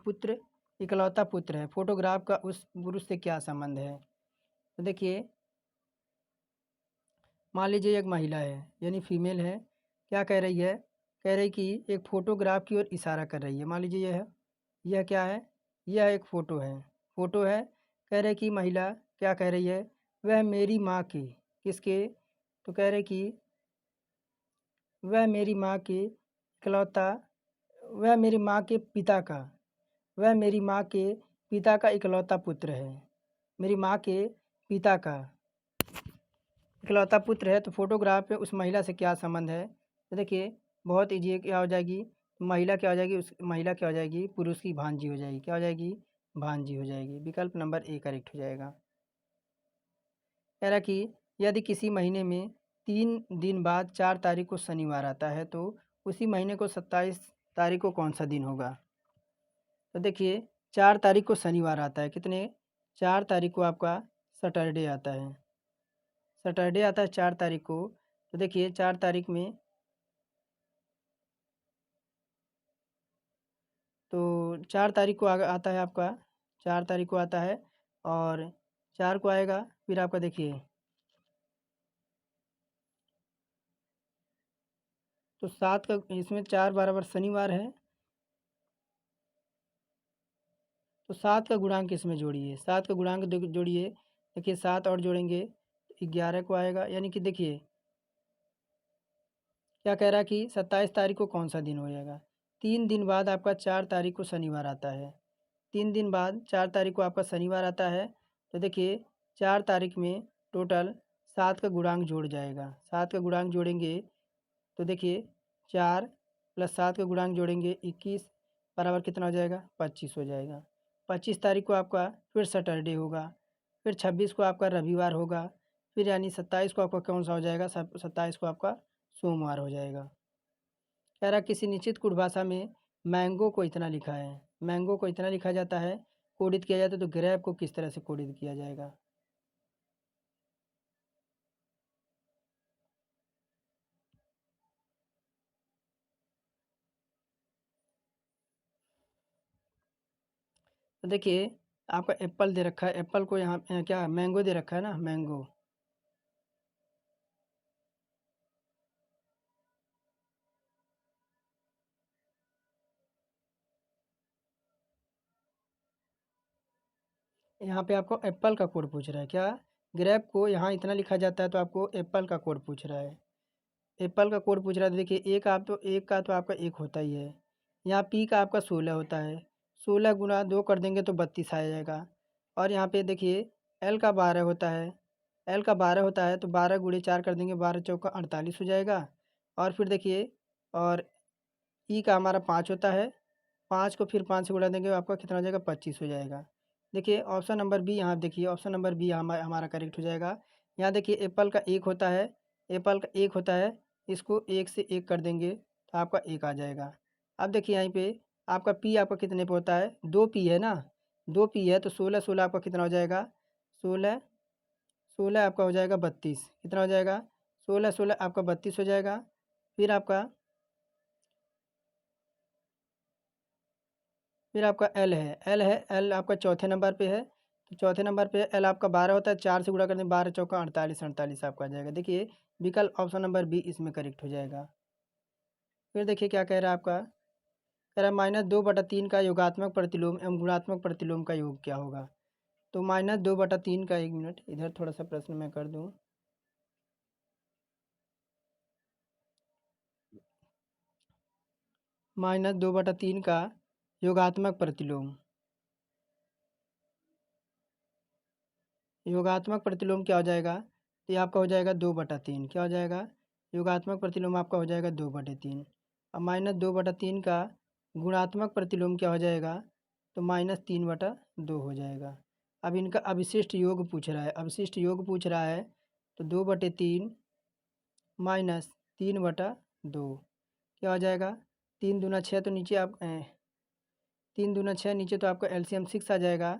पुत्र है। फोटोग्राफ का उस पुरुष से क्या संबंध है? तो देखिए मान लीजिए एक महिला है, यानी फीमेल है। क्या कह रही है? कह रही कि एक फ़ोटोग्राफ की ओर इशारा कर रही है। मान लीजिए यह क्या है? यह एक फ़ोटो है, कह रहे कि महिला क्या कह रही है? वह मेरी माँ की, किसके? तो कह रहे कि वह मेरी माँ के इकलौता वह मेरी माँ के पिता का वह मेरी माँ के पिता का इकलौता पुत्र है। मेरी माँ के पिता का इकलौता पुत्र है। तो फोटोग्राफ में उस महिला से क्या संबंध है? तो देखिए बहुत ईजी, क्या हो जाएगी? महिला क्या हो जाएगी? उस महिला क्या हो जाएगी? पुरुष की भांजी हो जाएगी। क्या हो जाएगी? भांजी हो जाएगी। विकल्प नंबर ए करेक्ट हो जाएगा। कह रहा कि यदि किसी महीने में 3 दिन बाद 4 तारीख को शनिवार आता है तो उसी महीने को 27 तारीख को कौन सा दिन होगा? तो देखिए 4 तारीख को शनिवार आता है। कितने? 4 तारीख को आपका सैटरडे आता है। सैटरडे आता है 4 तारीख को। तो देखिए 4 तारीख में तो 4 तारीख को आता है आपका, 4 तारीख को आता है और 4 को आएगा। फिर आपका देखिए तो 7 का, इसमें 4 बराबर शनिवार है तो 7 का गुणांक इसमें जोड़िए, 7 का गुणांक जोड़िए। देखिए 7 और जोड़ेंगे 11 को आएगा। यानी कि देखिए क्या कह रहा है कि 27 तारीख को कौन सा दिन हो जाएगा? 3 दिन बाद आपका 4 तारीख को शनिवार आता है। 3 दिन बाद 4 तारीख को आपका शनिवार आता है। तो देखिए 4 तारीख में टोटल 7 का गुणांक जोड़ जाएगा। 7 का गुणांक जोड़ेंगे तो देखिए 4 + 7 का गुणांक जोड़ेंगे 21 बराबर कितना हो जाएगा 25 हो जाएगा। 25 तारीख को आपका फिर सैटरडे होगा, फिर 26 को आपका रविवार होगा, फिर यानी 27 को आपका कौन सा हो जाएगा 27 को आपका सोमवार हो जाएगा। कह रहा किसी निश्चित कुट भाषा में मैंगो को इतना लिखा है, मैंगो को इतना लिखा जाता है, कोडित किया जाता है, तो ग्रेप को किस तरह से कोडित किया जाएगा। तो देखिए आपका एप्पल दे रखा है, एप्पल को यहाँ क्या मैंगो दे रखा है ना, मैंगो। यहाँ पे आपको एप्पल का कोड पूछ रहा है क्या, ग्रेप को यहाँ इतना लिखा जाता है, तो आपको एप्पल का कोड पूछ रहा है। एप्पल का कोड पूछ रहा है, तो देखिए एक का तो आपका एक होता ही है। यहाँ पी का आपका 16 होता है, 16 गुना 2 कर देंगे तो 32 आ जाएगा। और यहाँ पे देखिए एल का 12 होता है, एल का 12 होता है, तो 12 गुणे 4 कर देंगे, 12 चौका 48 हो जाएगा। और फिर देखिए और ई का हमारा 5 होता है, 5 को फिर 5 से गुणा देंगे, आपका कितना हो जाएगा 25 हो जाएगा। देखिए ऑप्शन नंबर बी, यहाँ देखिए ऑप्शन नंबर बी हमारा करेक्ट हो जाएगा। यहाँ देखिए एप्पल का एक होता है, एप्पल का एक होता है, इसको एक से एक कर देंगे तो आपका एक आ जाएगा। अब देखिए यहीं पे आपका पी आपका कितने पे होता है, 2 पी है ना, 2 पी है, तो 16 16 आपका कितना हो जाएगा 16, 16 आपका हो जाएगा 32, कितना हो जाएगा 16 16 आपका 32 हो जाएगा। फिर आपका एल है, एल आपका चौथे नंबर पे है, तो चौथे नंबर पे एल आपका 12 होता है, 4 से गुणा कर दें, 12 चौका 48, 48 आपका आ जाएगा। देखिए विकल्प ऑप्शन नंबर बी इसमें करेक्ट हो जाएगा। फिर देखिए क्या कह रहा है आपका, कह रहा है -2/3 का योगात्मक प्रतिलोम एवं गुणात्मक प्रतिलोम का योग क्या होगा। तो -2/3 का, 1 मिनट इधर थोड़ा सा प्रश्न मैं कर दूँ। -2/3 का योगात्मक प्रतिलोम, योगात्मक प्रतिलोम क्या हो जाएगा, तो ये आपका हो जाएगा 2/3, क्या हो जाएगा योगात्मक प्रतिलोम आपका हो जाएगा 2/3। अब -2/3 का गुणात्मक प्रतिलोम क्या हो जाएगा, तो -3/2 हो जाएगा। अब इनका अवशिष्ट योग पूछ रहा है, अवशिष्ट योग पूछ रहा है, तो 2/3 -3/2 क्या हो जाएगा, 3 दूना 6, तो नीचे आप 3 दूना 6, नीचे तो आपका एलसीएम 6 आ जाएगा,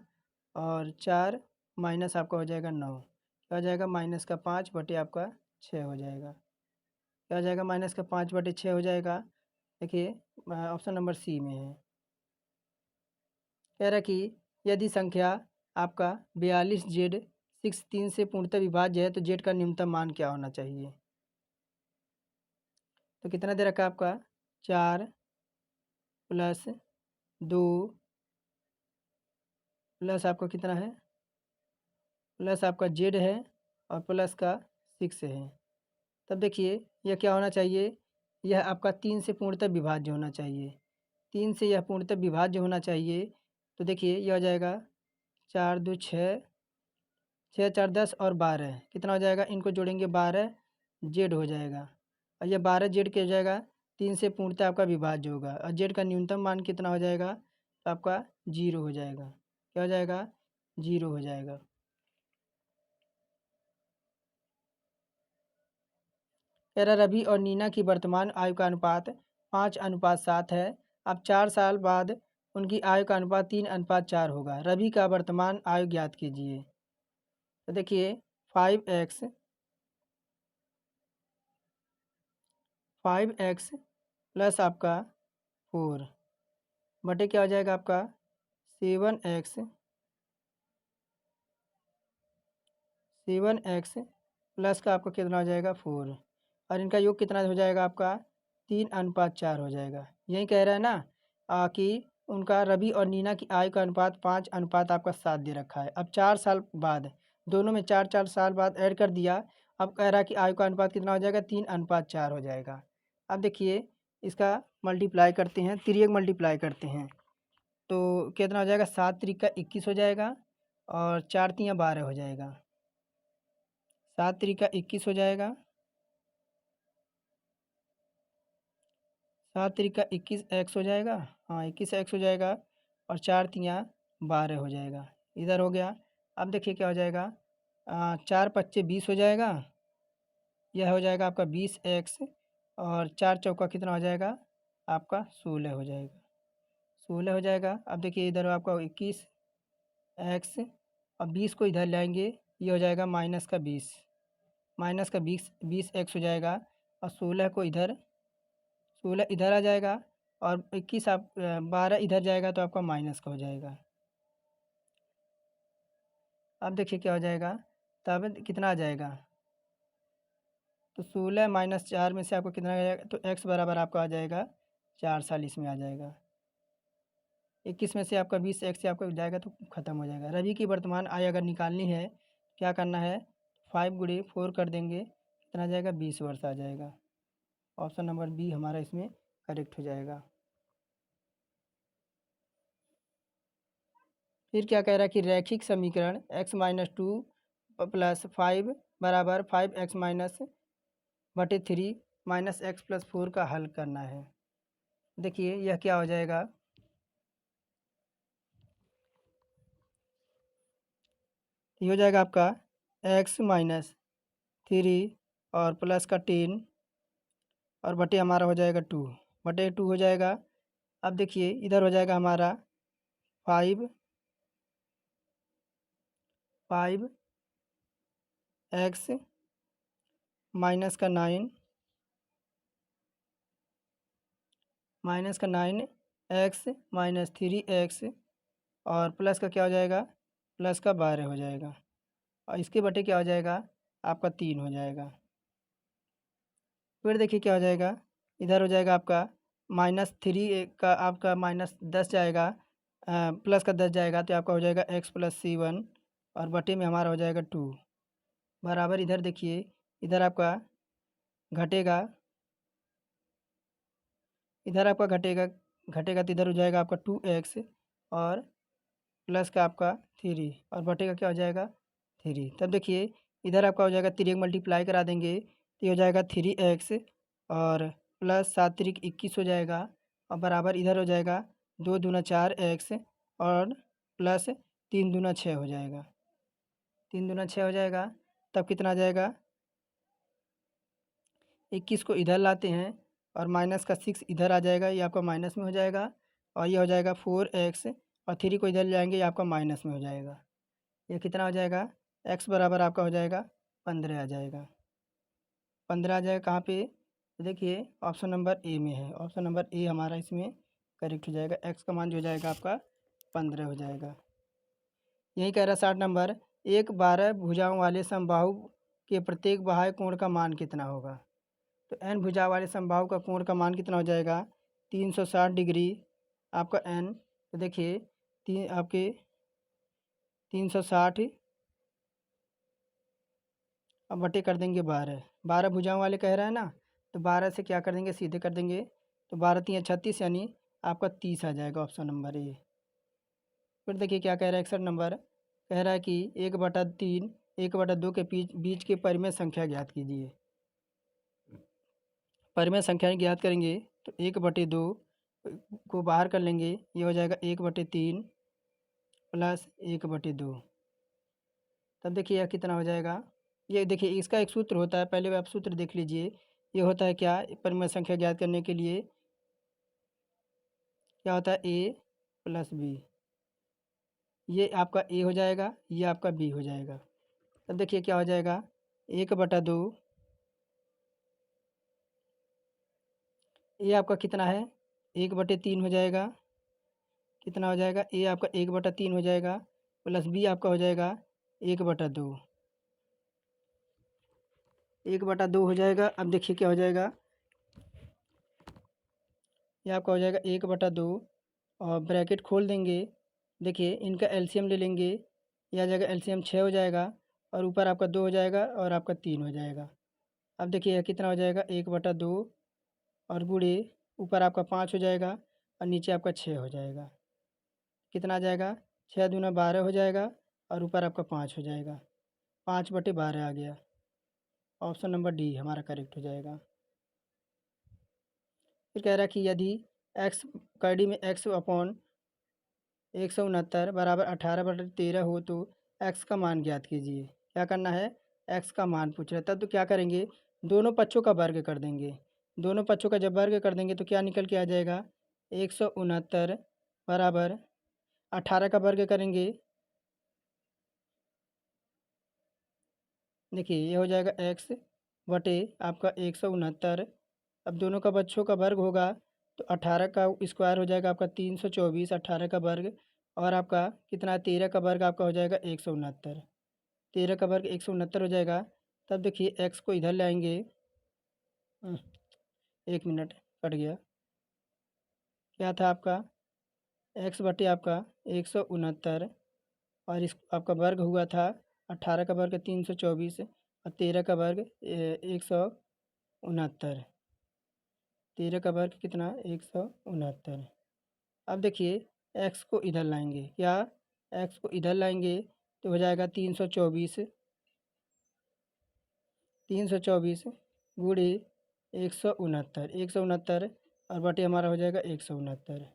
और 4 माइनस आपका हो जाएगा 9, क्या हो जाएगा -5/, आपका 6 हो जाएगा, क्या हो जाएगा -5/6 हो जाएगा। देखिए ऑप्शन नंबर सी में है। कह रहा कि यदि संख्या आपका 42Z 3 से पूर्णतः विभाज्य है, तो जेड का न्यूनतम मान क्या होना चाहिए। तो कितना दे रखा है आपका 4 + 2 प्लस आपका कितना है, प्लस आपका जेड है, और प्लस का 6 है। तब देखिए यह क्या होना चाहिए, यह आपका 3 से पूर्णतः विभाज्य होना चाहिए, 3 से यह पूर्णतः विभाज्य होना चाहिए। तो देखिए यह हो जाएगा 4 2 6, 6 4 10 और 12, कितना हो जाएगा, इनको जोड़ेंगे 12 जेड हो जाएगा, और यह 12 जेड क्या हो जाएगा, 3 से पूर्णतः आपका विभाज्य होगा, और जेड का न्यूनतम मान कितना हो जाएगा, तो आपका 0 हो जाएगा, क्या हो जाएगा 0 हो जाएगा। कह रहा रवि और नीना की वर्तमान आयु का अनुपात 5:7 है। अब 4 साल बाद उनकी आयु का अनुपात 3:4 होगा। रवि का वर्तमान आयु ज्ञात कीजिए। तो देखिए 5x प्लस आपका 4 बटे क्या हो जाएगा आपका 7x प्लस का आपका कितना हो जाएगा 4, और इनका योग कितना हो जाएगा आपका 3:4 हो जाएगा। यही कह रहा है ना कि उनका रवि और नीना की आयु का अनुपात 5:7 आपका 7 दे रखा है। अब 4 साल बाद दोनों में 4 साल बाद ऐड कर दिया, अब कह रहा है कि आयु का अनुपात कितना हो जाएगा 3:4 हो जाएगा। अब देखिए इसका मल्टीप्लाई करते हैं, तिर्यक मल्टीप्लाई करते हैं, तो कितना हो जाएगा 7 3 का 21 हो जाएगा, और 4 3 12 हो जाएगा, 7 त्रिका 21 हो जाएगा, 7 त्रिका 21 एक्स हो जाएगा, हाँ 21 एक्स हो जाएगा, और 4 तियाँ 12 हो जाएगा, इधर हो गया। अब देखिए क्या हो जाएगा, 4 पच्चे 20 हो जाएगा, यह हो जाएगा आपका 20 एक्स, और 4 चौका कितना हो जाएगा आपका 16 हो जाएगा, 16 हो जाएगा। अब देखिए इधर आपका 21 एक्स, और 20 को इधर लाएंगे, ये हो जाएगा -20, -20 एक्स हो जाएगा, और 16 को इधर, 16 इधर आ जाएगा, और 21 आप 12 इधर जाएगा तो आपका माइनस का हो जाएगा। अब देखिए क्या हो जाएगा, तब कितना आ जाएगा, तो 16 -4 में से आपको कितना आ जाएगा, तो एक्स बराबर आपका आ जाएगा 4 में आ जाएगा। 21 में से आपका 20 एक्स से आपका जाएगा तो ख़त्म हो जाएगा। रवि की वर्तमान आय अगर निकालनी है, क्या करना है, 5 गुणे 4 कर देंगे, कितना आ जाएगा 20 वर्ष आ जाएगा। ऑप्शन नंबर बी हमारा इसमें करेक्ट हो जाएगा। फिर क्या कह रहा है कि रैखिक समीकरण x-2 + 5 बराबर 5x-3 -x + 4 का हल करना है। देखिए यह क्या हो जाएगा, ये हो जाएगा आपका x-3 और प्लस का 10 और बटे हमारा हो जाएगा 2, बटे 2 हो जाएगा। अब देखिए इधर हो जाएगा हमारा 5x -9 -9x और प्लस का क्या हो जाएगा, प्लस का 12 हो जाएगा, और इसके बटे क्या हो जाएगा आपका 3 हो जाएगा। फिर देखिए क्या हो जाएगा, इधर हो जाएगा आपका -3 का आपका -10 जाएगा, प्लस का 10 जाएगा तो आपका हो जाएगा x + c1, और बटे में हमारा हो जाएगा 2 बराबर। इधर देखिए इधर आपका घटेगा, इधर आपका घटेगा, घटेगा तो इधर हो जाएगा आपका 2x और प्लस का आपका 3 और बटे का क्या हो जाएगा 3। तब देखिए इधर आपका हो जाएगा 3 मल्टीप्लाई करा देंगे तो ये हो जाएगा 3x और प्लस 7 3 21 हो जाएगा, और बराबर इधर हो जाएगा 2 दूना 4x और प्लस 3 दूना 6 हो जाएगा, 3 दूना 6 हो जाएगा। तब कितना आ जाएगा, 21 को इधर लाते हैं और माइनस का 6 इधर आ जाएगा, ये आपका माइनस में हो जाएगा, और ये हो जाएगा 4x और 3 को इधर ले जाएंगे, ये आपका माइनस में हो जाएगा। ये कितना हो जाएगा, x बराबर आपका हो जाएगा 15 आ जाएगा, 15 आ जाएगा कहाँ पे, तो देखिए ऑप्शन नंबर ए में है, ऑप्शन नंबर ए हमारा इसमें करेक्ट हो जाएगा। x का मान जो हो जाएगा आपका 15 हो जाएगा। यही कह रहा है 60 नंबर, एक 12 भुजाओं वाले समबाहु के प्रत्येक बाह्य कोण का मान कितना होगा। तो n भुजा वाले समबाहु का कोण का मान कितना हो जाएगा 360 डिग्री आपका n। तो देखिए आपके 360 अब बटे कर देंगे 12, 12 भुजाओं वाले कह रहा है ना, तो 12 से क्या कर देंगे सीधे कर देंगे, तो 12 3 36 यानी आपका 30 आ जाएगा, ऑप्शन नंबर ए। फिर देखिए क्या कह रहा है 61 नंबर, कह रहा है कि 1/3 1/2 के बीच बीच की परिमेय संख्या ज्ञात कीजिए। परिमेय संख्या ज्ञात करेंगे तो 1/2 को बाहर कर लेंगे, ये हो जाएगा 1/3 प्लस 1/2। तब देखिए यह कितना हो जाएगा, ये देखिए इसका एक सूत्र होता है, पहले आप सूत्र देख लीजिए। ये होता है क्या, परिमेय संख्या ज्ञात करने के लिए क्या होता है a + b, ये आपका a हो जाएगा, ये आपका b हो जाएगा। तब देखिए क्या हो जाएगा 1/2, ये आपका कितना है 1/3 हो जाएगा, कितना हो जाएगा a आपका 1/3 हो जाएगा, प्लस b आपका हो जाएगा 1/2, 1/2 हो जाएगा। अब देखिए क्या हो जाएगा, ये आपका हो जाएगा 1/2 और ब्रैकेट खोल देंगे, देखिए इनका एलसीएम ले लेंगे, यह आ जाएगा एलसीएम 6 हो जाएगा, और ऊपर आपका 2 हो जाएगा और आपका 3 हो जाएगा। अब देखिए यह कितना हो जाएगा 1/2 और गुणे ऊपर आपका 5 हो जाएगा और नीचे आपका 6 हो जाएगा, कितना आ जाएगा 6 दूना 12 हो जाएगा और ऊपर आपका 5 हो जाएगा, 5/12 आ गया। ऑप्शन नंबर डी हमारा करेक्ट हो जाएगा। फिर कह रहा है कि यदि एक्स कड़ी में एक्स अपॉन 169 बराबर 18/13 हो तो एक्स का मान ज्ञात कीजिए। क्या करना है, एक्स का मान पूछ रहा है। तब तो क्या करेंगे, दोनों पक्षों का वर्ग कर देंगे। दोनों पक्षों का जब वर्ग कर देंगे तो क्या निकल के आ जाएगा, 169 बराबर 18 का वर्ग करेंगे। देखिए ये हो जाएगा एक्स बटे आपका 169। अब दोनों का बच्चों का वर्ग होगा तो 18 का स्क्वायर हो जाएगा आपका 324, 18 का वर्ग और आपका कितना 13 का वर्ग आपका हो जाएगा 169। 13 का वर्ग 169 हो जाएगा। तब देखिए एक्स को इधर लाएंगे। 1 मिनट कट गया। क्या था आपका एक्स बटे आपका 169 और इस आपका वर्ग हुआ था 18 का वर्ग 324 और 13 का वर्ग 169। 13 का वर्ग कितना 169। अब देखिए एक्स को इधर लाएंगे। क्या, एक्स को इधर लाएंगे तो हो जाएगा 324 गुणे 169 और बटे हमारा हो जाएगा 169।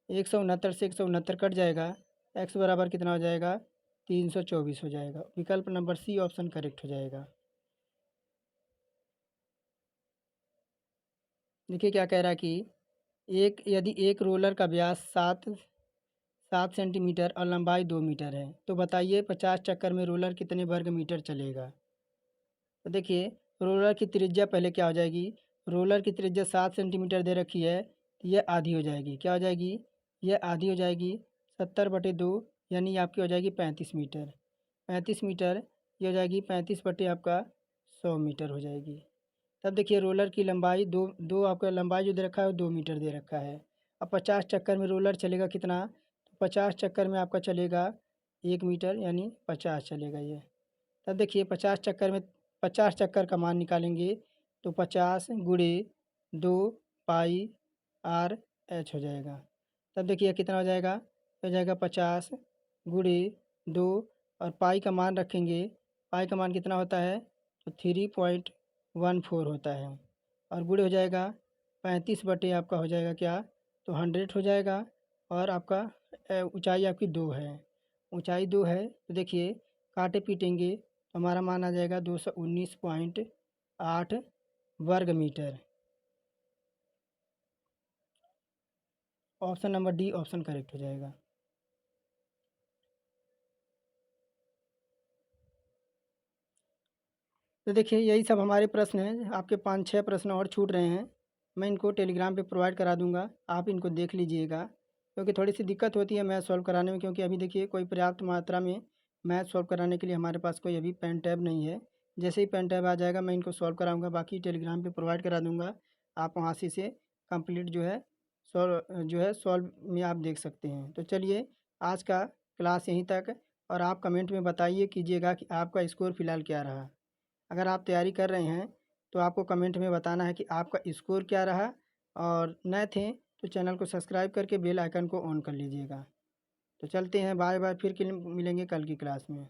169 से 169 कट जाएगा। एक्स बराबर कितना हो जाएगा 324 हो जाएगा। विकल्प नंबर सी ऑप्शन करेक्ट हो जाएगा। देखिए क्या कह रहा है कि यदि एक रोलर का व्यास 7 सेंटीमीटर और लंबाई 2 मीटर है तो बताइए 50 चक्कर में रोलर कितने वर्ग मीटर चलेगा। तो देखिए रोलर की त्रिज्या पहले क्या हो जाएगी, रोलर की त्रिज्या 7 सेंटीमीटर दे रखी है तो यह आधी हो जाएगी। क्या हो जाएगी, यह आधी हो जाएगी 70/2 यानी आपकी हो जाएगी 35 मीटर। 35 मीटर ये हो जाएगी 35 बटे आपका 100 मीटर हो जाएगी। तब देखिए रोलर की लंबाई दो दो आपका लंबाई जो दे रखा है वो 2 मीटर दे रखा है। अब 50 चक्कर में रोलर चलेगा कितना, तो 50 चक्कर में आपका चलेगा 1 मीटर यानी 50 चलेगा ये। तब देखिए 50 चक्कर का मान निकालेंगे तो 50 गुणे 2 पाई आर एच हो जाएगा। तब देखिए कितना हो जाएगा, हो जाएगा 50 गुणे 2 और पाई का मान रखेंगे। पाई का मान कितना होता है, तो 3.14 होता है और गुणे हो जाएगा 35 बटे आपका हो जाएगा क्या, तो 100 हो जाएगा। और आपका ऊंचाई आपकी 2 है, ऊंचाई 2 है तो देखिए काटे पीटेंगे तो हमारा मान आ जाएगा 219.8 वर्ग metre. Option number D option correct हो जाएगा। तो देखिए यही सब हमारे प्रश्न हैं। आपके 5-6 प्रश्न और छूट रहे हैं, मैं इनको टेलीग्राम पे प्रोवाइड करा दूंगा, आप इनको देख लीजिएगा। क्योंकि थोड़ी सी दिक्कत होती है मैथ सॉल्व कराने में, क्योंकि अभी देखिए कोई पर्याप्त मात्रा में मैथ सॉल्व कराने के लिए हमारे पास कोई अभी पेन टैब नहीं है। जैसे ही पेन टैब आ जाएगा मैं इनको सॉल्व कराऊँगा, बाकी टेलीग्राम पर प्रोवाइड करा दूँगा। आप वहाँ से इसे कम्प्लीट सॉल्व में आप देख सकते हैं। तो चलिए आज का क्लास यहीं तक, और आप कमेंट में बताइए कीजिएगा कि आपका स्कोर फ़िलहाल क्या रहा। अगर आप तैयारी कर रहे हैं तो आपको कमेंट में बताना है कि आपका स्कोर क्या रहा, और नए थे तो चैनल को सब्सक्राइब करके बेल आइकन को ऑन कर लीजिएगा। तो चलते हैं, बाय बाय, फिर मिलेंगे कल की क्लास में।